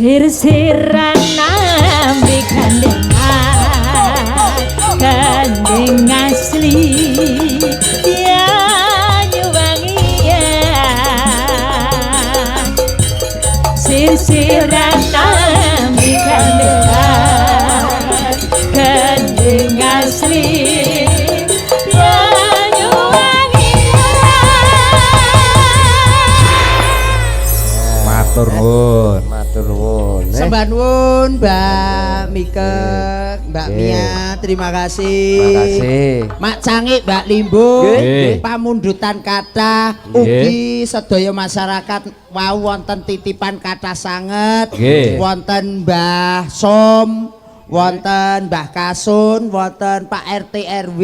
Speaker 4: Sir-siran nambi gandeng asli Banyuwangian. Sir-siran nambi gandeng asli Banyuwangian.
Speaker 3: Matur nuwun.
Speaker 1: Sembah nuwun Mbak Mika, Mbak Mia, terima kasih.
Speaker 3: Terima kasih.
Speaker 1: Mak Cangik, Mbak Limbo,
Speaker 2: Nggih.
Speaker 1: pamundutan kathah, ugi sedaya masyarakat wau wonten titipan kathah sanget,
Speaker 2: Nggih.
Speaker 1: wonten Mbah Som, wonten Mbah Kasun, wonten Pak RT RW,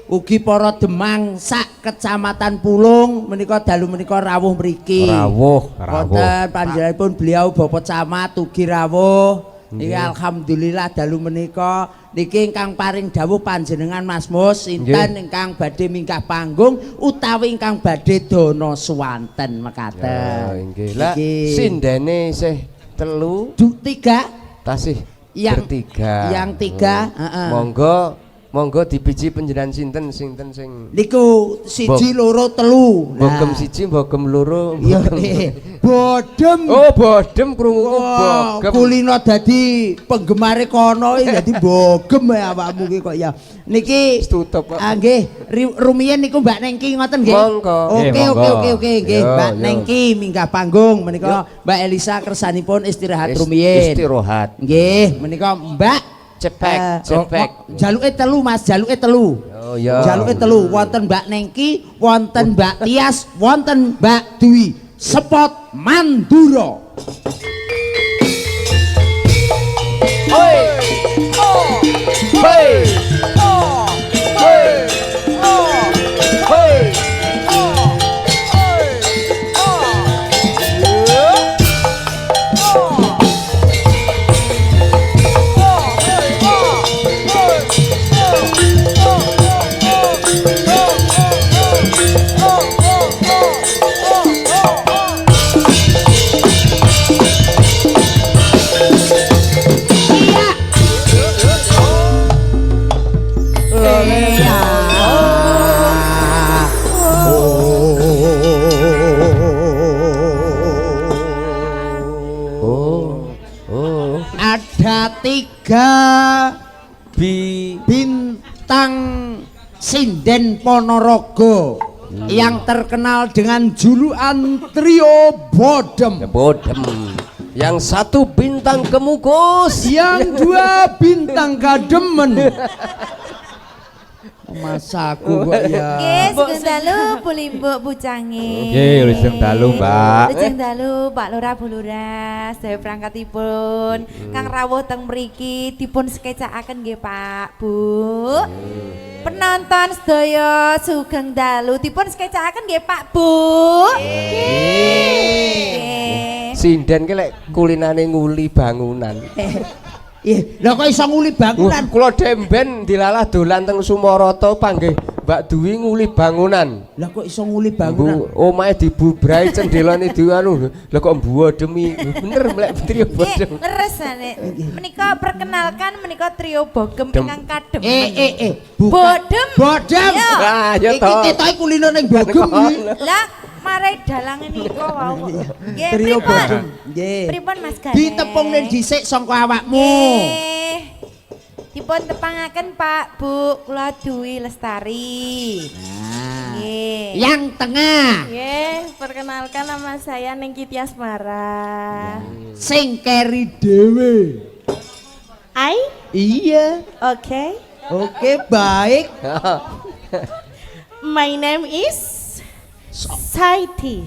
Speaker 1: ugi para demang sak Kecamatan Pulung menika dalu menika rawuh mriki. Wonten panjenenganipun beliau Bapak Camat ugi rawuh. Niki alhamdulillah dalu menika niki ingkang paring dawuh panjenengan Mas Mus sinten ingkang badhe mingkah panggung utawi ingkang badhe dana swanten mekaten.
Speaker 3: Nggih. Lah sindene isih 3 tasih
Speaker 1: yang
Speaker 3: bertiga.
Speaker 1: Yang 3, heeh.
Speaker 3: Monggo dipiji panjenengan sinten sing
Speaker 1: niku 1 2 3.
Speaker 3: Bogem 1, bogem 2.
Speaker 1: Bodem.
Speaker 3: Oh, bodem krungu bogem.
Speaker 1: Kulino dadi penggemare kono dadi bogem ya awakmu ki kok ya. Niki
Speaker 3: tutup.
Speaker 1: Nggih, rumiyin niku Mbak Nengki ngoten nggih. Oke nggih. Mbak Nengki minggah panggung menika Mbak Elisa kersanipun istirahat rumiyin.
Speaker 3: Istirahat.
Speaker 1: Nggih, menika Mbak
Speaker 3: cepek.
Speaker 1: Jaluke 3 Mas, jaluke 3.
Speaker 3: Oh iya.
Speaker 1: Jaluke 3 wonten Mbak Nengki, wonten Mbak Tias, wonten Mbak Dwi. Spot Mandura.
Speaker 3: Hoi. Oh. Hoi. Oh. Hoi. Oh. Hoi.
Speaker 1: Ada 3 bintang sinden Ponorogo yang terkenal dengan julukan Trio Bodem.
Speaker 3: Yang 1 bintang kemukus,
Speaker 1: yang 2 bintang kademen. Masaku kok ya.
Speaker 6: Nggih, sugeng dalu pulimbuk bucange.
Speaker 2: Nggih, lujeng dalu, Mbak.
Speaker 6: Lujeng dalu Pak Lurah Bu Lurah, sedaya perangkatipun kang rawuh teng mriki dipun skecakaken nggih Pak Bu. Penonton sedaya sugeng dalu dipun skecakaken nggih Pak Bu. Nggih.
Speaker 3: Sinden ki lek kulinane nguli bangunan.
Speaker 1: Lha kok iso nguli bangunan?
Speaker 3: Kula demben dilalah dolan teng Sumarata panggih Mbak Dwi nguli bangunan.
Speaker 1: Lah kok iso nguli bangunan?
Speaker 3: Omahe dibubrai cendelane dianu. Lah kok mbodemi. Bener mlek trio bodem.
Speaker 6: Leres nek. Menika perkenalkan menika trio bogem ingkang kadem.
Speaker 1: Bodem. Bodem.
Speaker 3: Ah, ya
Speaker 1: to. Iki ketoke kulino ning bogem iki.
Speaker 6: Lah marai dalange nika wau. Nggih,
Speaker 1: trio
Speaker 6: pripun?
Speaker 1: bodem. Nggih.
Speaker 6: Pripun Mas Ganes?
Speaker 1: Ditepungne dhisik sangka awakmu.
Speaker 6: Nggih. Dipun tepangaken Pak Bu, kula Dwi Lestari. Nggih.
Speaker 1: Yang tengah.
Speaker 7: Nggih, perkenalkan nama saya Nengki Tiasmara.
Speaker 1: Sing keri dhewe. Iya.
Speaker 7: Oke.
Speaker 1: Oke, baik.
Speaker 7: My name is Saiti.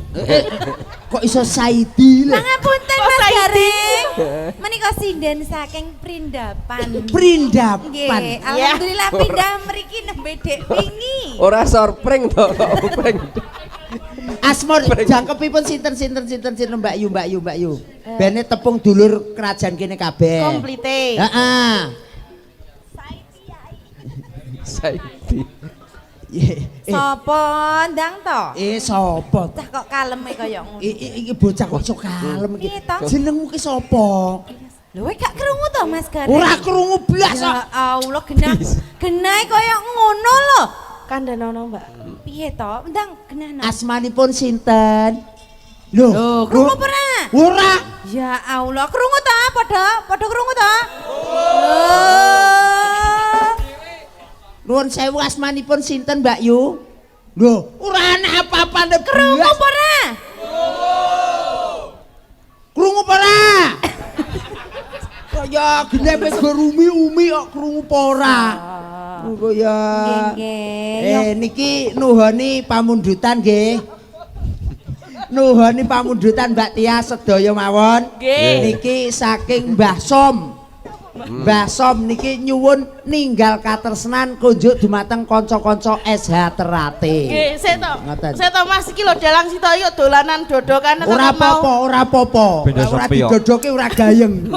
Speaker 1: Kok iso Saidi lho?
Speaker 6: Pangapunten Mas Garing. Menika sinden saking Prindapan.
Speaker 1: Prindapan.
Speaker 6: Nggih, alhamdulillah pindah mriki nembe dek wingi.
Speaker 3: Ora sorpring to kok pring.
Speaker 1: Asmor jangkepipun sinten Mbak Yu. Bene tepung dulur kerajaan kene kabeh.
Speaker 7: Komplite.
Speaker 1: Heeh.
Speaker 3: Saiti.
Speaker 6: Sapa ndang to?
Speaker 1: Sapa?
Speaker 6: Cah kok kaleme kaya ngono.
Speaker 1: Iki bocah kok iso kalem iki.
Speaker 6: Piye to?
Speaker 1: Jenengmu ki sapa?
Speaker 6: Lho gak krungu to Mas Garing?
Speaker 1: Ora krungu blas kok.
Speaker 6: Ya Allah genah kaya ngono lho.
Speaker 7: Kandhanono, Mbak.
Speaker 6: Piye to? Ndang genahno.
Speaker 1: Asmanipun sinten? Lho,
Speaker 6: krungu ora?
Speaker 1: Ora.
Speaker 6: Ya Allah, krungu to? Padha krungu to?
Speaker 1: Nuwun sewu asmanipun sinten Mbak Yu? Lho, ora ana apa-apane
Speaker 6: krungu apa ora?
Speaker 1: Krungu apa ora? Kaya genep wis umi kok krungu apa ora? Kaya
Speaker 6: nggih.
Speaker 1: Niki nuhoni pamundutan nggih. Nuhoni pamundutan Mbak Tia sedaya mawon. Niki saking Mbah Som. Mbah Som niki nyuwun ninggal katresnan kunjuk dumateng kanca-kanca SH Terate.
Speaker 7: Nggih,
Speaker 1: Ngoten.
Speaker 7: seto Mas iki lho dalang sito yuk dolanan dodokan
Speaker 1: Ora apa-apa, ora apa-apa.
Speaker 2: Beda
Speaker 1: Ora
Speaker 2: sepi, yo.
Speaker 1: didodoke ora gayeng.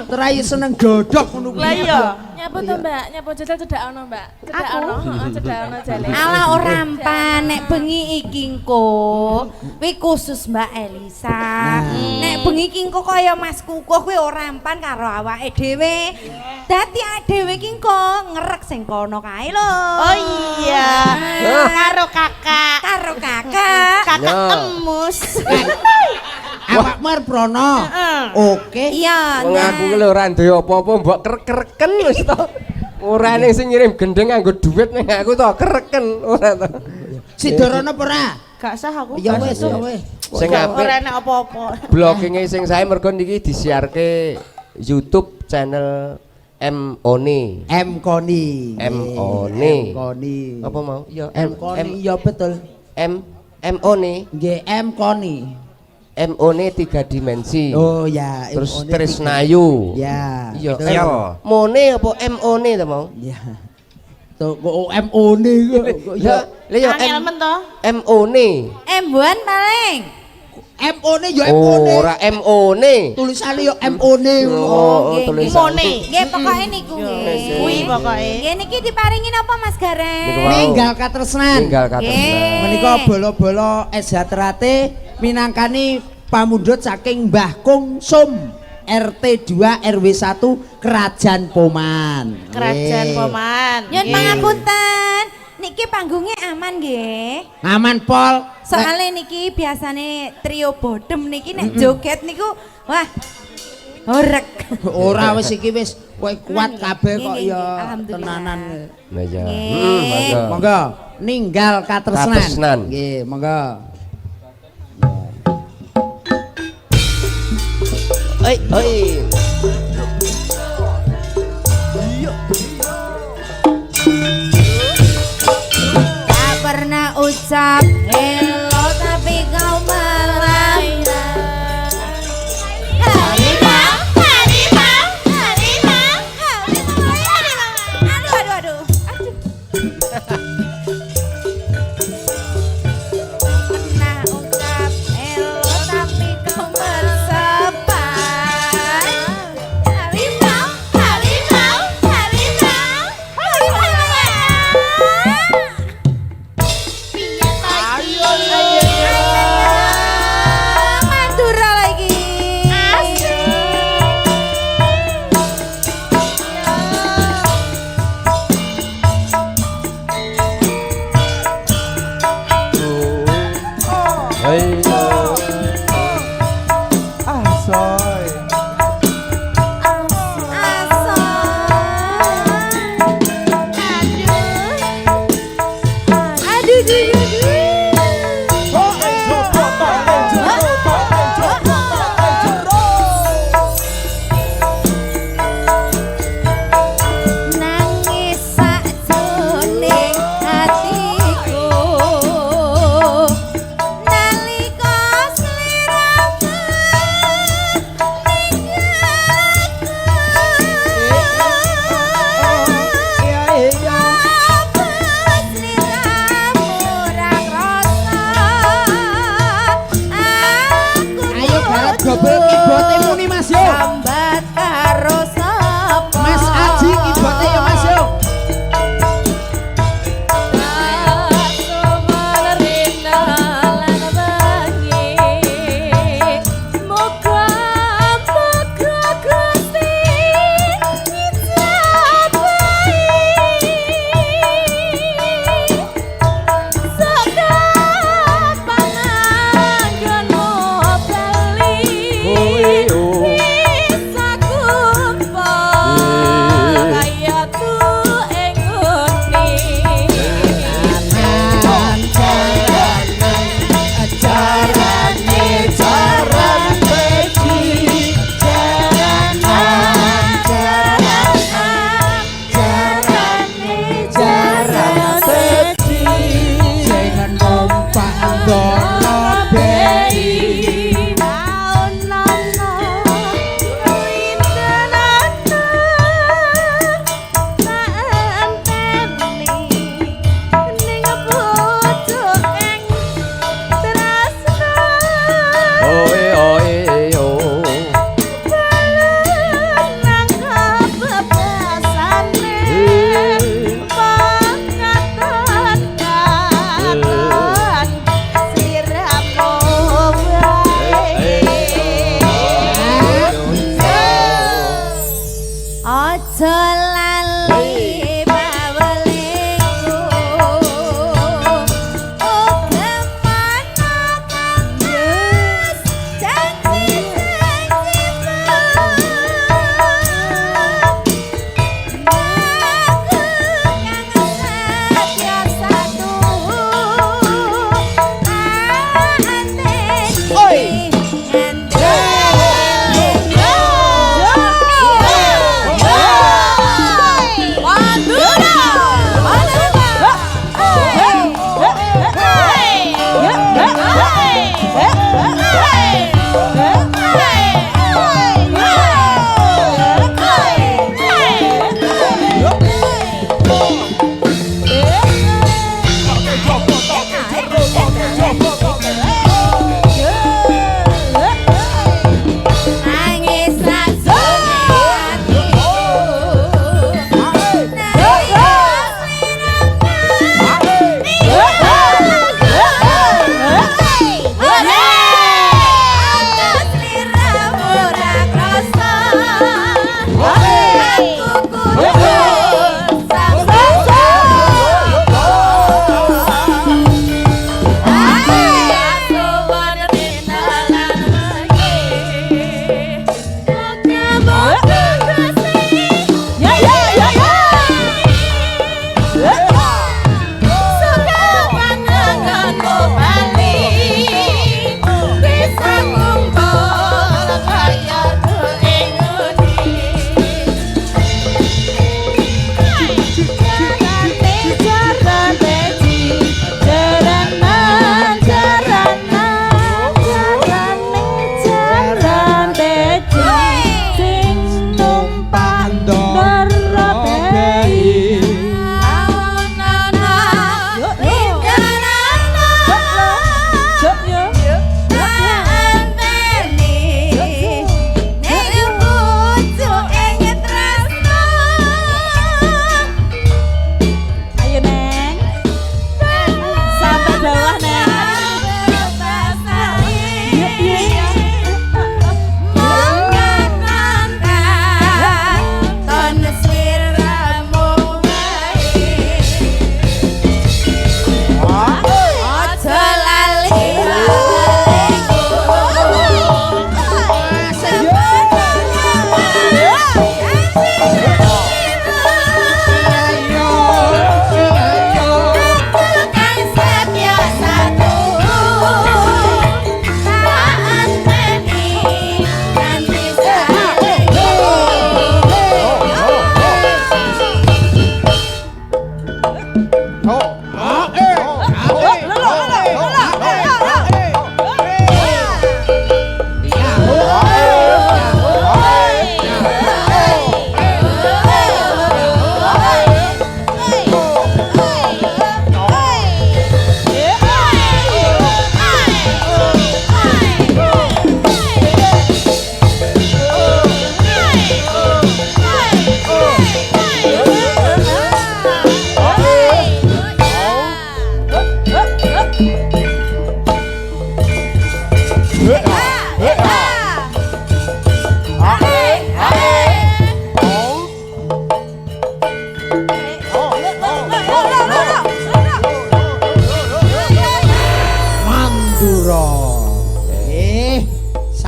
Speaker 1: Terai seneng dodok ngono kuwi.
Speaker 7: Lah iya. Nyapa to, Mbak? Nyapa jajal cedak ono, Mbak? Cedak ono, heeh, cedak ono jale.
Speaker 6: Ala ora ampan nek bengi iki engko. Kuwi khusus Mbak Elisa. Nek bengi iki engko kaya Mas Kukuh kuwi ora ampan karo awake dhewe. Dadi awake dhewe iki engko ngerek sing kono kae lho.
Speaker 7: Oh iya. Karo kakak.
Speaker 6: Karo kakak.
Speaker 7: Kakak emus.
Speaker 1: Awakmu arep rono. Oke.
Speaker 6: Iya,
Speaker 3: Wong aku lho ora duwe apa-apa mbok kerek-kereken wis to. Ora ning sing ngirim gendeng nganggo dhuwit ning aku to kereken ora to.
Speaker 1: Sidorono apa ora?
Speaker 7: Gak sah aku.
Speaker 1: Ya wis, ya wis.
Speaker 3: Sing
Speaker 7: Ora
Speaker 3: apik
Speaker 7: enak apa-apa.
Speaker 3: blocking sing sae mergo niki disiarke YouTube channel M One.
Speaker 1: M Koni.
Speaker 3: M One.
Speaker 1: M Koni.
Speaker 3: Apa mau? Iya
Speaker 1: M Koni, iya betul.
Speaker 3: M One.
Speaker 1: Nggih, M Koni.
Speaker 3: M One 3 dimensi.
Speaker 1: Oh ya, M
Speaker 3: Terus
Speaker 1: Koni.
Speaker 3: Tresnayu.
Speaker 1: Ya.
Speaker 3: Iya.
Speaker 1: betul.
Speaker 3: Mone apa M One to mau?
Speaker 1: Ya. Tuh kok M One kok.
Speaker 3: Ya, lha ya
Speaker 7: Angel men to.
Speaker 3: M One.
Speaker 6: Embuan paling.
Speaker 1: M One ya M One.
Speaker 3: Ora M One.
Speaker 1: Tulisane yo M One.
Speaker 3: Oh, tulisan.
Speaker 6: Nggih pokoke niku nggih.
Speaker 7: Kuwi pokoke.
Speaker 6: Nggih niki diparingi napa Mas Gareng?
Speaker 3: Niku wae.
Speaker 1: Ninggal katresnan.
Speaker 3: Tinggal katresnan.
Speaker 1: Menika bola-bola SH Terate minangkani pamundhut saking Mbah Kung Sum RT 2 RW 1 Kerajaan Poman.
Speaker 7: Kerajaan Poman.
Speaker 6: Nyun pangapunten. Niki panggungnya aman nggih.
Speaker 1: Aman pol.
Speaker 6: Soale niki biasane trio bodem niki nek joget niku wah horek.
Speaker 1: Ora wis iki wis kowe kuat kabeh kok
Speaker 6: Nggih,
Speaker 1: ya
Speaker 6: alhamdulillah.
Speaker 1: tenanan.
Speaker 3: Nah ya.
Speaker 6: Nggih.
Speaker 3: Monggo.
Speaker 1: Monggo ninggal katresnan.
Speaker 3: Katresnan.
Speaker 1: Nggih, monggo.
Speaker 3: Oi, oi.
Speaker 6: Tak pernah ucap hello tapi kau malah harimau, harimau, harimau, harimau. Aduh, aduh, aduh. Pernah ucap hello tapi kau bersepai. Harimau, harimau, harimau, harimau. Madura lagi.
Speaker 3: Hei.
Speaker 6: Nangis sakjroning hatiku nalika sliramu ninggalku. Apa sliramu ora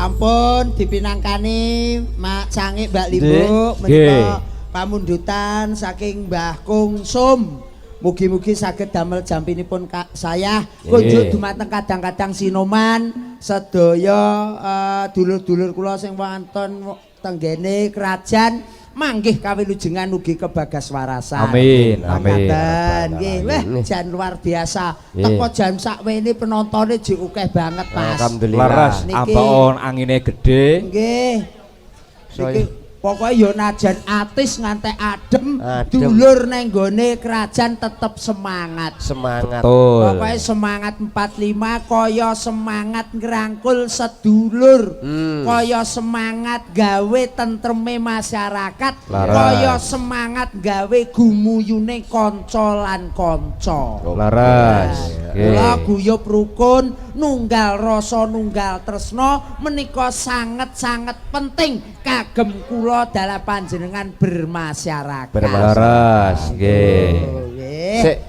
Speaker 1: sampun dipinangkani Mak Cangik Mbak Limbo menika pamundutan saking Mbah Kungsum. Mugi-mugi saged damel jampinipun saya kunjuk dumateng kadang-kadang Sinoman sedaya dulur-dulur kula sing wonten tenggene kerajaan manggih kawilujengan ugi kebagaswarasan.
Speaker 3: Amin. Amin.
Speaker 1: Nggih, weh jan luar biasa. Teko jam sakwene penontonnya jek akeh banget, Mas.
Speaker 3: Alhamdulillah.
Speaker 2: Leres ambon angine gede.
Speaker 1: Nggih. Niki pokoke ya najan atis ngantek adem, dulur nang nggone kerajaan tetep semangat.
Speaker 3: Semangat.
Speaker 1: Pokoke semangat 45 kaya semangat ngrangkul sedulur. Kaya semangat gawe tentreme masyarakat. Kaya semangat gawe gumuyune kanca lan kanca.
Speaker 2: Laras.
Speaker 1: Kula guyub rukun, nunggal rasa, nunggal tresna menika sanget-sanget penting kagem kula dalam panjenengan bermasyarakat.
Speaker 2: Laras, nggih.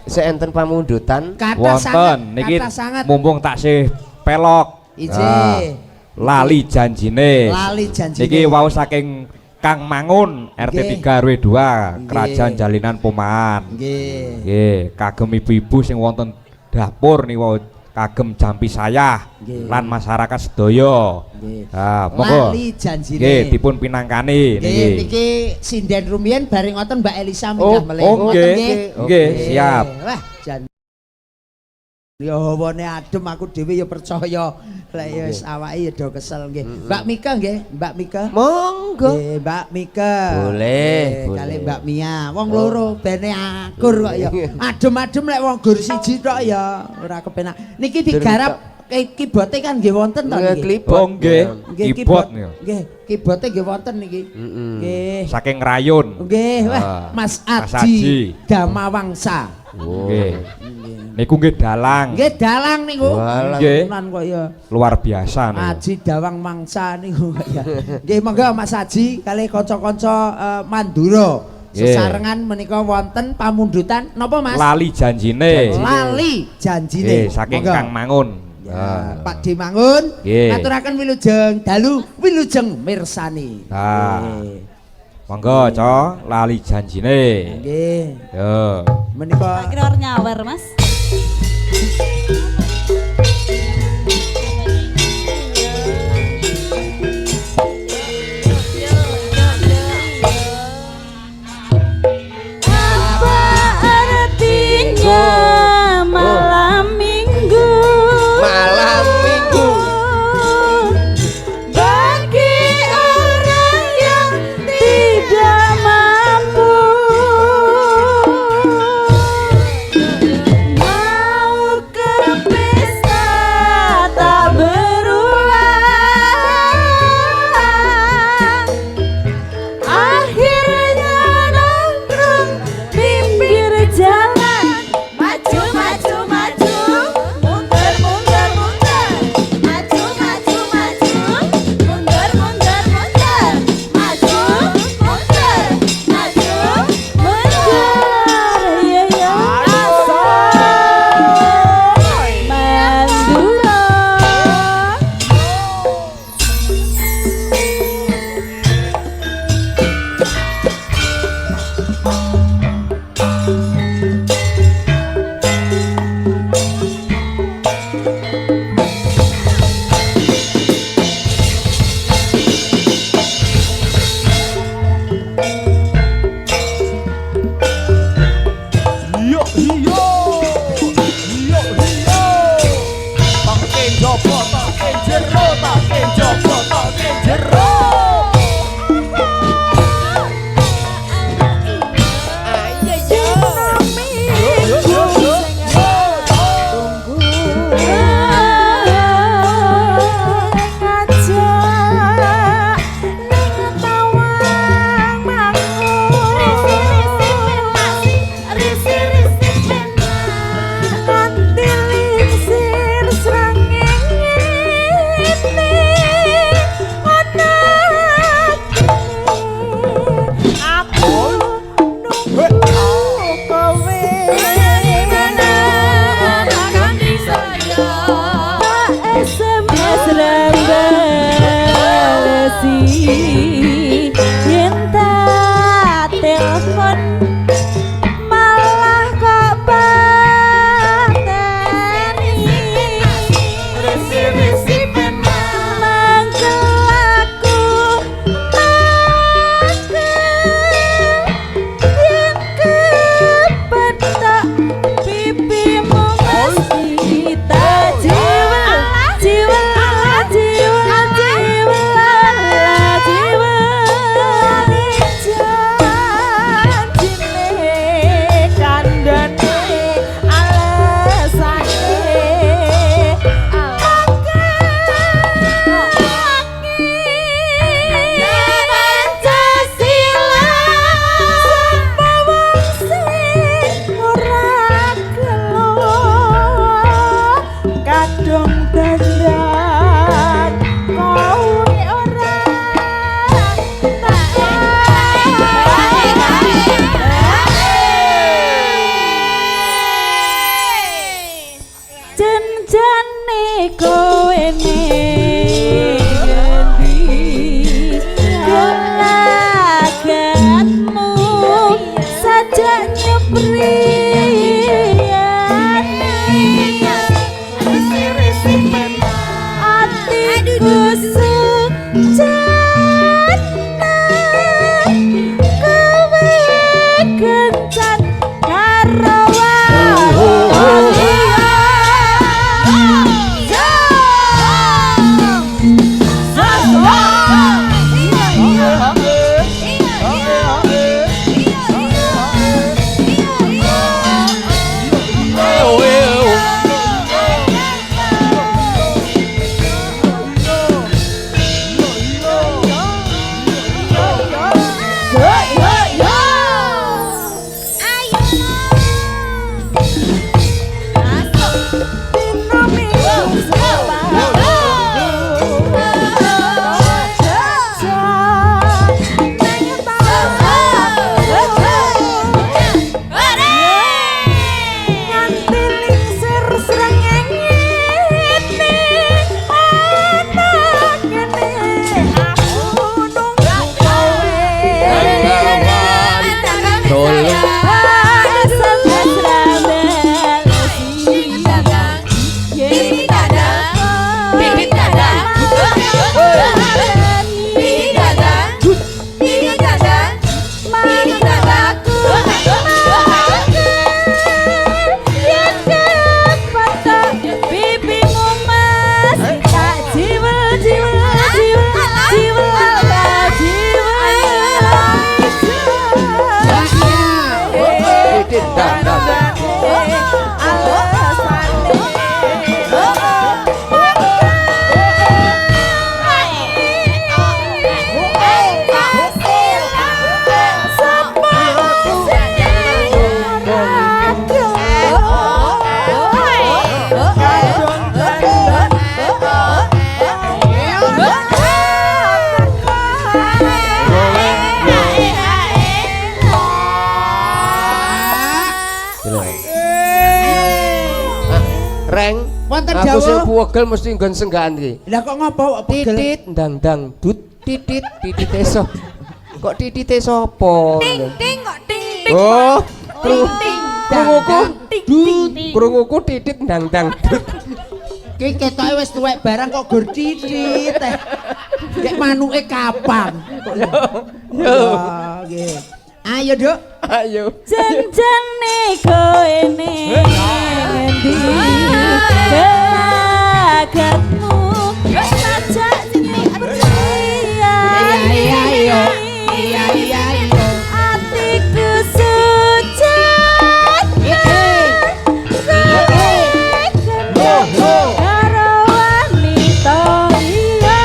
Speaker 3: Sik enten pamundutan
Speaker 2: wonten niki mumpung taksih pelok.
Speaker 1: Iji.
Speaker 2: Lali janjine.
Speaker 1: Lali janjine.
Speaker 2: Niki wau saking Kang Mangun RT 3 RW 2 Kerajaan Jalinan Pomaan.
Speaker 1: Nggih.
Speaker 2: Nggih, kagem ibu-ibu sing wonten dapur niku kagem jampi saya lan masyarakat sedaya. Ha, monggo.
Speaker 1: Lali janjine.
Speaker 2: Nggih, dipun pinangkani niki.
Speaker 1: Niki sinden rumiyin bareng ngoten Mbak Elisa minggah meleh.
Speaker 2: Nggih, siap.
Speaker 1: Wah, jan ya hawane adem aku dhewe ya percaya. Lah ya wis awake ya do kesel nggih. Mbak Mika nggih, Mbak Mika.
Speaker 3: Monggo.
Speaker 1: Nggih, Mbak Mika.
Speaker 3: Boleh.
Speaker 1: Kali Mbak Mia. Wong loro bene akur kok ya. Adem-adem lek wong gur siji tok ya ora kepenak. Niki digarap kibote kan nggih wonten to niki.
Speaker 2: Oh nggih, kibot niku.
Speaker 1: Nggih, kibote nggih wonten niki. Nggih.
Speaker 2: Saking Rayun.
Speaker 1: Nggih, wah Mas Aji Damawangsa.
Speaker 2: Nggih. Niku nggih dalang.
Speaker 1: Nggih dalang niku.
Speaker 2: Nggih.
Speaker 1: Tenan kok ya.
Speaker 2: Luar biasa niku.
Speaker 1: Aji Dawang Mangsa niku ya. Nggih monggo Mas Aji kali kanca-kanca Mandura. Sesarengan menika wonten pamundutan napa Mas?
Speaker 2: Lali janjine.
Speaker 1: Lali janjine.
Speaker 2: Saking Kang Mangun.
Speaker 1: Ya, Pak D Mangun. Ngaturaken wilujeng dalu, wilujeng mirsani.
Speaker 2: Monggo, Co, lali janjine.
Speaker 1: Nggih.
Speaker 2: Yo.
Speaker 1: Menika
Speaker 7: kira nyawer, Mas.
Speaker 8: Apa artinya malam minggu?
Speaker 3: Malam minggu
Speaker 8: Bagi orang yang tidak mampu mau ke pesta tak berulang, akhirnya nongkrong pinggir jalan, maju maju maju, mundur mundur mundur, maju maju maju, mundur mundur mundur, maju mundur maju mundur, ya ya Mandura. SMS lembar Janjane kowe ning endi gelagatmu saja nyepriani atiku sujana kowe kencan karo
Speaker 3: Aku sing puwegel mesti nggon senggahan iki.
Speaker 1: Lah kok ngopo pegel?
Speaker 3: Titit ndang dut titit eso. Kok titite sapa?
Speaker 8: Ting kok ting.
Speaker 3: Oh, krunguku titit ndang dut.
Speaker 1: Ki ketoke wis tuwek barang kok gur titit teh. Kek manuke kapan? Yo. Nggih. Ayo, Duk.
Speaker 3: Ayo.
Speaker 8: Janjane kowe ning endi gelagatmu saja
Speaker 1: iya.
Speaker 8: atiku sujan karo wanita liya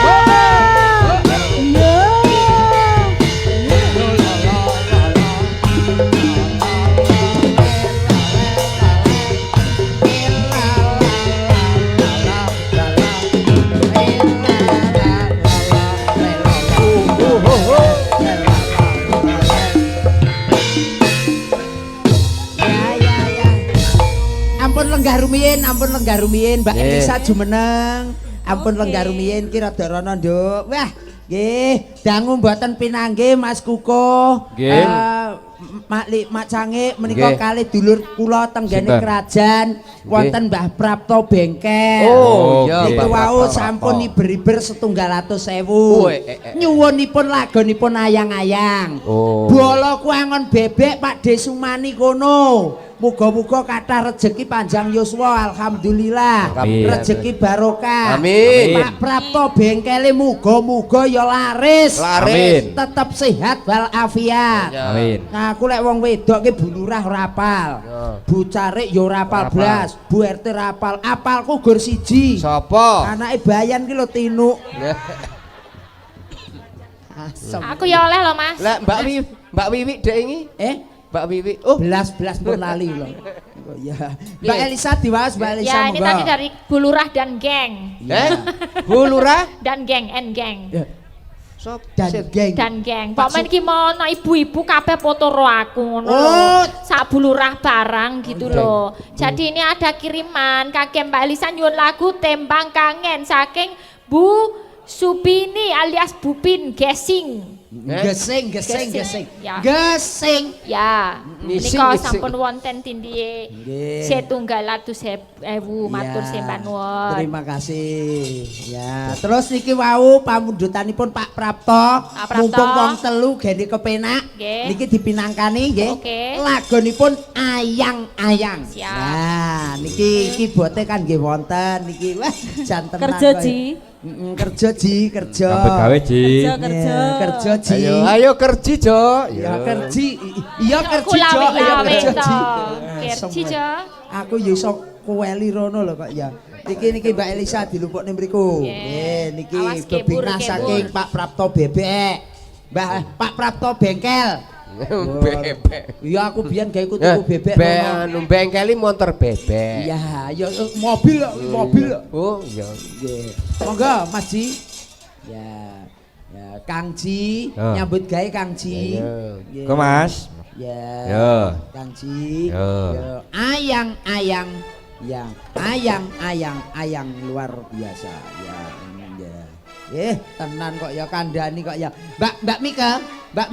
Speaker 1: ampun lenggah rumiyin Mbak Elisa jumeneng. Ampun lenggah rumiyin ki rada rono, Nduk. Wah, nggih, dangu mboten pinanggih Mas Kuko.
Speaker 2: Nggih.
Speaker 1: Mak Cangik menika kalih dulur kula tenggene kerajaan wonten Mbah Prapto Bengkel.
Speaker 3: Oh, iya
Speaker 1: niku wau sampun iber-iber 700.000. Nyuwunipun lagonipun ayang-ayang. Bola kuangon bebek Pak Desumani kono. Muga-muga kathah rejeki panjang yuswa, alhamdulillah. Rejeki barokah.
Speaker 3: Amin.
Speaker 1: Pak Prapto Bengkele muga-muga ya laris.
Speaker 3: Amin.
Speaker 1: Tetep sehat walafiat.
Speaker 2: Amin.
Speaker 1: Nah, aku lek wong wedok ki Bu Lurah ora apal. Bu Carik ya ora apal blas, Bu RT ora apal. Apalku gur siji.
Speaker 3: Sapa?
Speaker 1: Anake Bayan ki lho Tinuk. Asem.
Speaker 4: Aku ya oleh loh Mas.
Speaker 3: Lah Mbak Wiwi dek iki? Mbak Wiwi. Oh,
Speaker 1: belas pun lali loh. Oh, ya. Mbak Elisa diwaos, Mbak Elisa.
Speaker 4: Ya, ini tadi dari Bu Lurah dan geng.
Speaker 3: Bu Lurah
Speaker 4: dan geng and geng.
Speaker 3: Sop
Speaker 4: dan geng. Pokoknya iki mono ibu-ibu kabeh foto ro aku ngono.
Speaker 1: Oh,
Speaker 4: sak bulurah barang gitu loh. Jadi ini ada kiriman kakek Mbak Elisa nyuwun lagu Tembang Kangen saking Bu Supini alias Bupin Gesing.
Speaker 1: Gesing.
Speaker 4: Ya.
Speaker 1: Gesing.
Speaker 4: Ya.
Speaker 3: Ngising,
Speaker 4: Nika
Speaker 3: ngising.
Speaker 4: sampun wonten tindih. Setunggal atus 1000 matur sembah nuwun.
Speaker 1: Terima kasih. Ya, terus niki wau pamundutanipun Pak Prapto. Mumpung wong telu gene kepenak. Niki dipinangkani nggih. Lagonipun Ayang-ayang.
Speaker 4: Siap.
Speaker 1: Nah, iki bote kan nggih wonten niki wah jan tenan.
Speaker 8: Kerja Ji.
Speaker 1: Kerja Ji, kerja.
Speaker 2: Sampai gawe Ji.
Speaker 1: Kerja Ji.
Speaker 3: Ayo kerji Jo.
Speaker 1: Ya kerji. Iya kerji Jo, ya kerja Ji.
Speaker 4: Kerji Jo.
Speaker 1: Aku ya iso kuweli rono lho kok ya. Niki Mbak Elisa dilupukne mriku. Nggih, niki bebingah saking Pak Prapto Bebek. Pak Prapto Bengkel.
Speaker 3: Bebek.
Speaker 1: Iya aku biyen gawe tuku bebek
Speaker 3: anu bengkeli motor bebek.
Speaker 1: Iya, ya mobil.
Speaker 3: Oh, iya.
Speaker 1: Nggih. Monggo Mas Ji. Ya. Ya, Kang Ji, nyambut gawe Kang Ji.
Speaker 3: Nggih.
Speaker 2: Kok Mas?
Speaker 1: Ya.
Speaker 2: Yo.
Speaker 1: Kang Ji.
Speaker 2: Yo.
Speaker 1: Ayang-ayang yang ayang luar biasa ya. Tenan kok ya kandhani kok ya. Mbak Mika. Wah,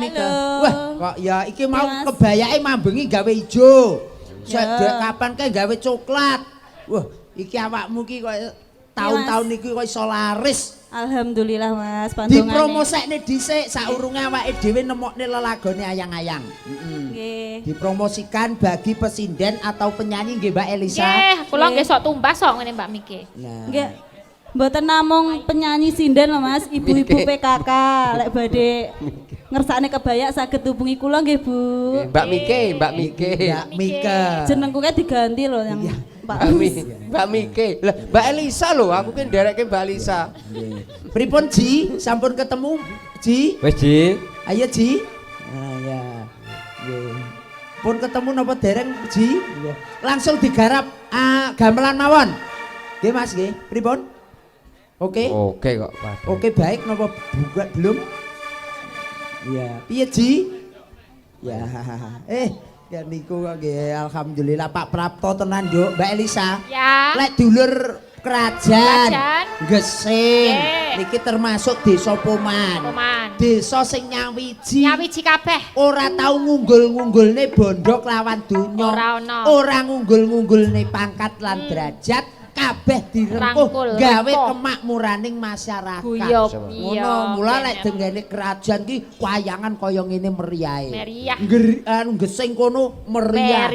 Speaker 1: kok ya iki mau kebayake mambengi gawe ijo. Sedek kapan kae gawe coklat. Wah, iki awakmu ki kok tahun-tahun iki kok iso laris.
Speaker 8: Alhamdulillah Mas, pantungane.
Speaker 1: Dipromosekne dhisik saurunge awake dhewe nemokne lelagone ayang-ayang.
Speaker 8: Nggih.
Speaker 1: Dipromosikan bagi pesinden atau penyanyi nggih Mbak Elisa.
Speaker 4: Nggih, kula nggih sok tumbas sok ngene Mbak Miki.
Speaker 8: Nggih. Mboten namung penyanyi sinden lho Mas, ibu-ibu PKK lek badhe ngersakne kebaya saged hubungi kula nggih Bu.
Speaker 3: Mbak Mike.
Speaker 8: Jenengku kae diganti lho yang
Speaker 3: Mbak Mike. Lah Mbak Elisa lho, aku kan ndereke Mbak Elisa.
Speaker 1: Pripun Ji? Sampun ketemu Ji?
Speaker 2: Wis Ji.
Speaker 1: Ayo Ji. Nah ya. Nggih. Pun ketemu napa dereng Ji? Langsung digarap gamelan mawon. Nggih Mas nggih. Pripun? Oke.
Speaker 3: Oke kok.
Speaker 1: Oke baik napa buka belum? Iya, piye Ji? Ya. Ya niku kok nggih alhamdulillah Pak Prapto tenan yo, Mbak Elisa.
Speaker 4: Ya.
Speaker 1: Lek dulur kerajaan Gesing. Niki termasuk desa Poman. Desa sing nyawiji.
Speaker 4: Nyawiji kabeh.
Speaker 1: Ora tau ngunggul-ngunggulne bondo lawan donya. Ora ngunggul-ngunggulne pangkat lan derajat. Kabeh direngkuh gawe kemakmuraning masyarakat. Ngono mula lek dengene kerajaan ki wayangan kaya ngene meriahe. Meriah. Gesing kono meriah.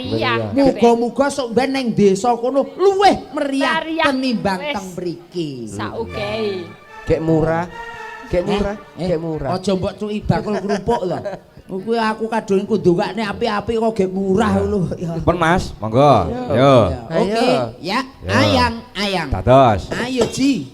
Speaker 1: Muga-muga sok ben ning desa kono luweh meriah tenimbang teng mriki.
Speaker 4: Sauke.
Speaker 3: Gek murah.
Speaker 1: Aja mbok cuki bakul kerupuk lho. Kuwi aku kadung kudungane api-api kok gek murah lho.
Speaker 2: Pun Mas, monggo. Yo.
Speaker 1: Oke, ya. Ayang.
Speaker 2: Dados.
Speaker 1: Ayo Ji.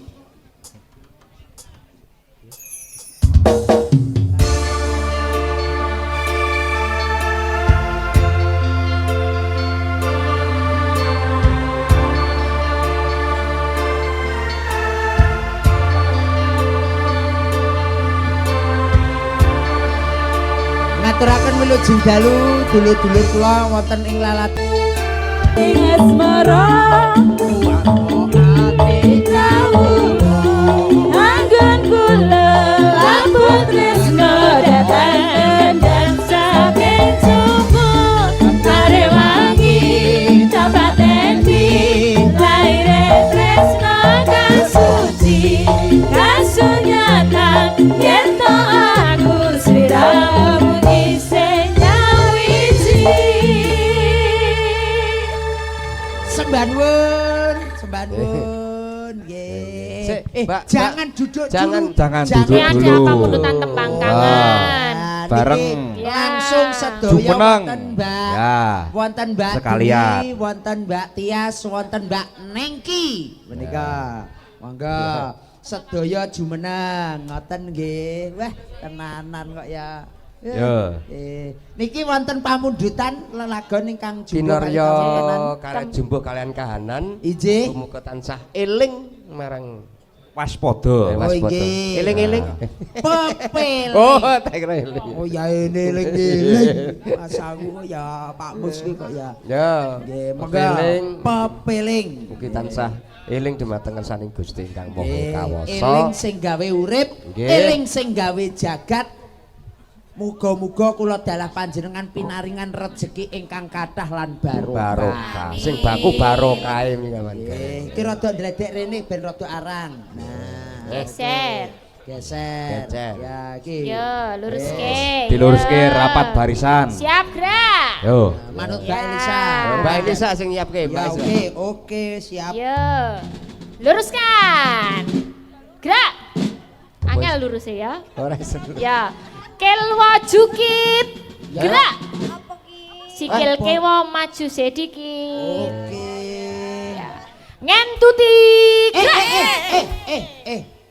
Speaker 1: Ngaturaken wilujeng dalu dulur-dulur kula wonten ing lalat.
Speaker 8: Ing asmara ati kawula anggon kula lampun tresno dateng dan saking sumur Parewangi Kabupaten laire tresno kang suci kasunyatan yen to aku sliramu isih nyawiji.
Speaker 1: Sembah nuwun nggih. Jangan duduk dulu.
Speaker 2: Jangan duduk
Speaker 4: Ini ada
Speaker 2: dulu.
Speaker 4: pamundutan tembang kangen.
Speaker 2: Bareng.
Speaker 1: Langsung sedaya wonten Mbak.
Speaker 2: Ya.
Speaker 1: Wonten Mbak
Speaker 2: Sekalian.
Speaker 1: Dwi, wonten Mbak Tias, wonten Mbak Nengki. Menika. Monggo sedaya jumeneng ngoten nggih. Wah, tenanan kok ya.
Speaker 2: Yo.
Speaker 1: Niki wonten pamundutan lelagon ingkang
Speaker 3: Pinarya kalian jumbo kalian kahanan.
Speaker 1: Ije.
Speaker 3: Muga tansah eling marang
Speaker 2: waspada.
Speaker 3: Eling-eling.
Speaker 1: Pepele.
Speaker 3: Oh, tak kira eling.
Speaker 1: Oh ya ini eling-eling. Mas aku ya Pak Mus ki kok ya.
Speaker 3: Ya.
Speaker 1: Nggih, monggo. Pepeling.
Speaker 3: Mugi tansah eling dumateng ngersaning Gusti ingkang Maha Kawasa.
Speaker 1: Eling sing gawe urip, eling sing gawe jagat. Muga-muga kula dalah panjenengan pinaringan rejeki ingkang kathah lan barokah.
Speaker 3: Sing baku barokahe mingawan.
Speaker 1: Iki rada ndredek rene ben rada arang. Nah,
Speaker 4: Geser.
Speaker 1: Geser. Ya iki.
Speaker 4: Yo, luruske.
Speaker 2: Diluruske rapat barisan.
Speaker 4: Siap, gerak.
Speaker 2: Yo.
Speaker 1: Manut Mbak Elisa.
Speaker 3: Mbak Elisa sing nyiapke, Mbak
Speaker 1: Ya
Speaker 3: Elisa.
Speaker 1: oke, siap.
Speaker 4: Yo. Luruskan. Gerak. Angel lurus ya.
Speaker 3: Ora seru.
Speaker 4: Ya. Kelwa jukit. Gerak. Sikil kewa maju sedikit.
Speaker 1: Oke.
Speaker 4: Ya. Ngentuti. Gerak.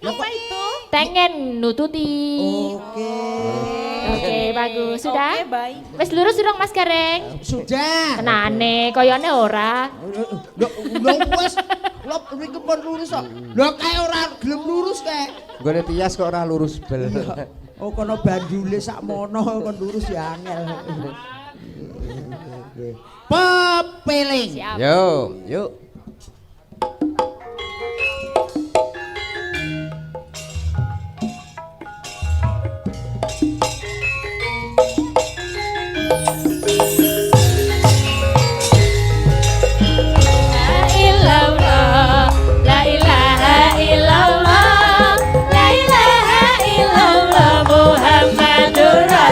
Speaker 6: Apa itu?
Speaker 4: Tengen nututi.
Speaker 1: Oke.
Speaker 4: Oke, bagus. Sudah?
Speaker 6: Oke, baik.
Speaker 4: Wes lurus durung Mas Gareng?
Speaker 1: Sudah.
Speaker 4: Tenane, koyone ora.
Speaker 1: Lho wis lho iki pun lurus kok. Lho kae ora gelem lurus kae.
Speaker 3: Nggone tias kok ora lurus bel.
Speaker 1: Oh kono bandule sakmono kon lurus ya angel. Pepeling.
Speaker 4: Siap.
Speaker 3: Yo, yuk.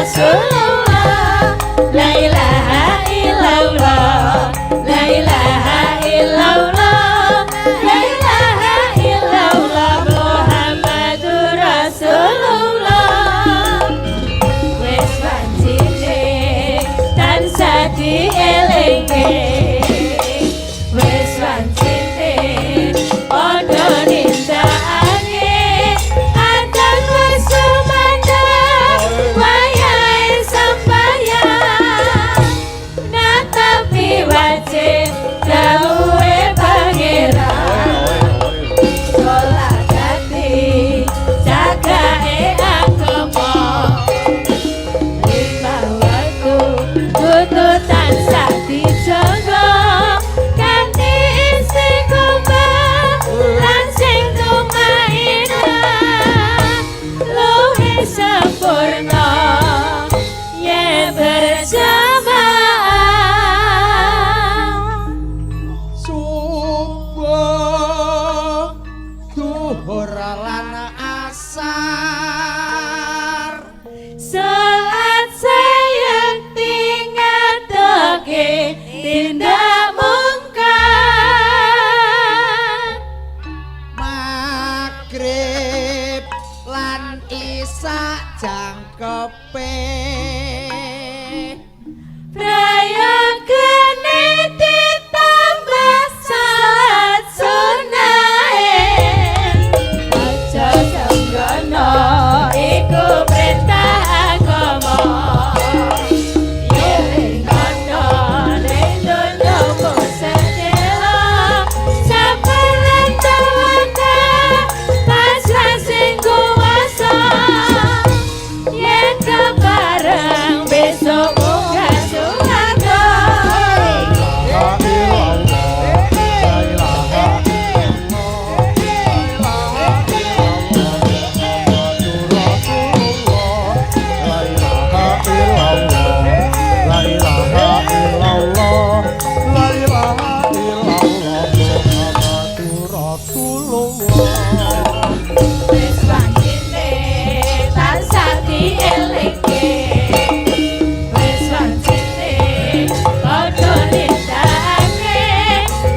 Speaker 4: Rasulullah, la ilaha illallah, la ilaha illallah, la ilaha illallah, Muhammadur Rasulullah. Wes pancine tansah dielingke, wes pancine padha nindakake adan wes sumandang wayahe sembahyang natapi wajib dawuhe pangeran sholat ati jagae agama lima waktu kudu tansah dijaga kanthi istiqomah lan sing tumainah luwih sempurna yen berjamaah.
Speaker 1: Subuh duhur lan asar.
Speaker 4: Salat sayekti ngatake tindak mungkar.
Speaker 1: Magrib lan isak jangkepe.
Speaker 4: Prayogane ditambah salat sunahe. Aja sanggono iku perintah agama. Yen kono ning donya sedelo sapalan tawakal pasrah sing kuwasa. Yen kebareng besok muga suwarga. Wis pancine tansah dielingke, wis pancine padha nindakake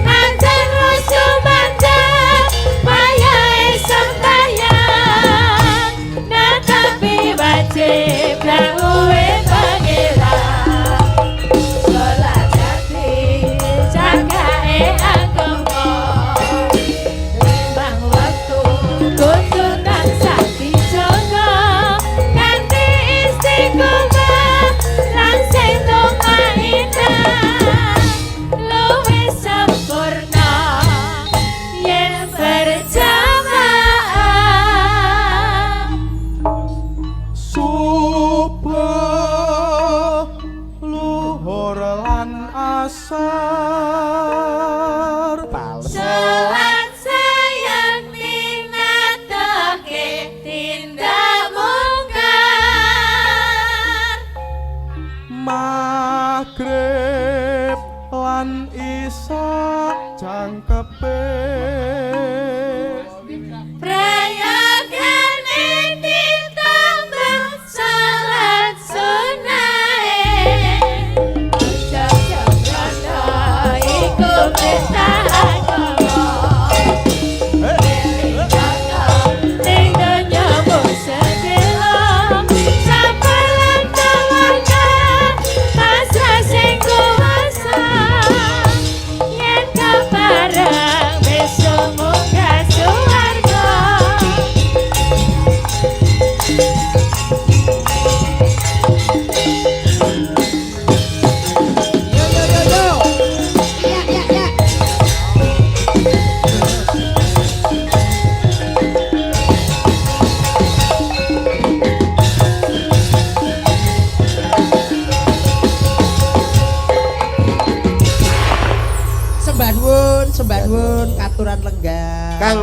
Speaker 4: ajan wis sumandang wayahe sembahyang natapi wajib dawuhe pangeran sholat ati jagae agama lima waktu kudu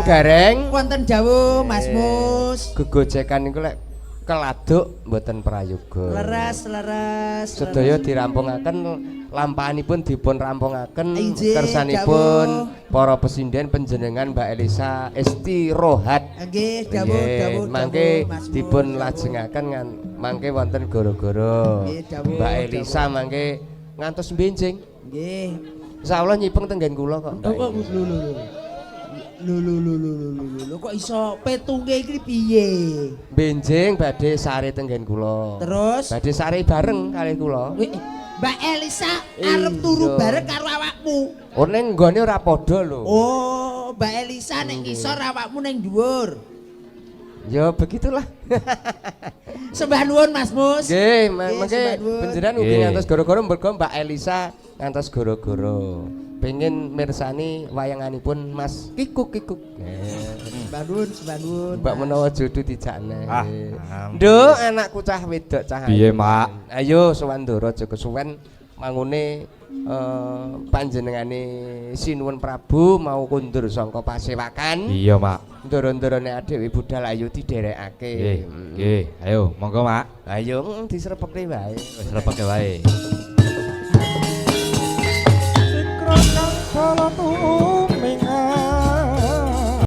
Speaker 3: gareng
Speaker 1: wonten dawuh Mas Mus.
Speaker 3: gegojekan niku lek keladuk mboten prayoga.
Speaker 1: Leres.
Speaker 3: Sedaya dirampungaken lampahanipun dipun rampungaken
Speaker 1: Injih,
Speaker 3: kersanipun para pesinden panjenengan Mbak Elisa istirahat.
Speaker 1: Nggih, dawuh.
Speaker 3: Mangke
Speaker 1: Mas Mus.
Speaker 3: dipun lajengaken mangke wonten gara-gara
Speaker 1: Nggih, dawuh,
Speaker 3: Mbak Elisa mangke ngantos benjing.
Speaker 1: Nggih.
Speaker 3: Insyaallah nyipeng tenggen kula kok.
Speaker 1: Lho kok iso petunge iki piye?
Speaker 3: Benjing badhe sare tenggen kula.
Speaker 1: Terus
Speaker 3: Badhe sare bareng kalih kula.
Speaker 1: Mbak Elisa arep turu bareng karo awakmu.
Speaker 3: Oh ning nggone ora padha lho.
Speaker 1: Oh, Mbak Elisa ning ngisor awakmu ning dhuwur.
Speaker 3: Ya begitulah.
Speaker 1: Sembah nuwun Mas Mus.
Speaker 3: Nggih,
Speaker 1: Nggih,
Speaker 3: mangke
Speaker 1: sembah nuwun.
Speaker 3: panjenengan ugi ngantos gara-gara mergo Mbak Elisa ngantos gara-gara pengen mirsani wayanganipun Mas Kikuk.
Speaker 1: Sembah nuwun.
Speaker 3: Mbak menawa jodoh dijakne.
Speaker 2: ampun.
Speaker 3: Nduk anakku cah wedok cah.
Speaker 2: Piye, Mak?
Speaker 3: Ayo sowan Ndara aja kesuwen mangune panjenengane Sinuwun Prabu mau kundur saka pasewakan.
Speaker 2: Iya, Mak.
Speaker 3: Ndara-ndarane adewe budal ayo diderekake.
Speaker 2: Nggih, ayo monggo, Mak.
Speaker 3: Ayo diserepekne wae.
Speaker 2: Wis repeke wae.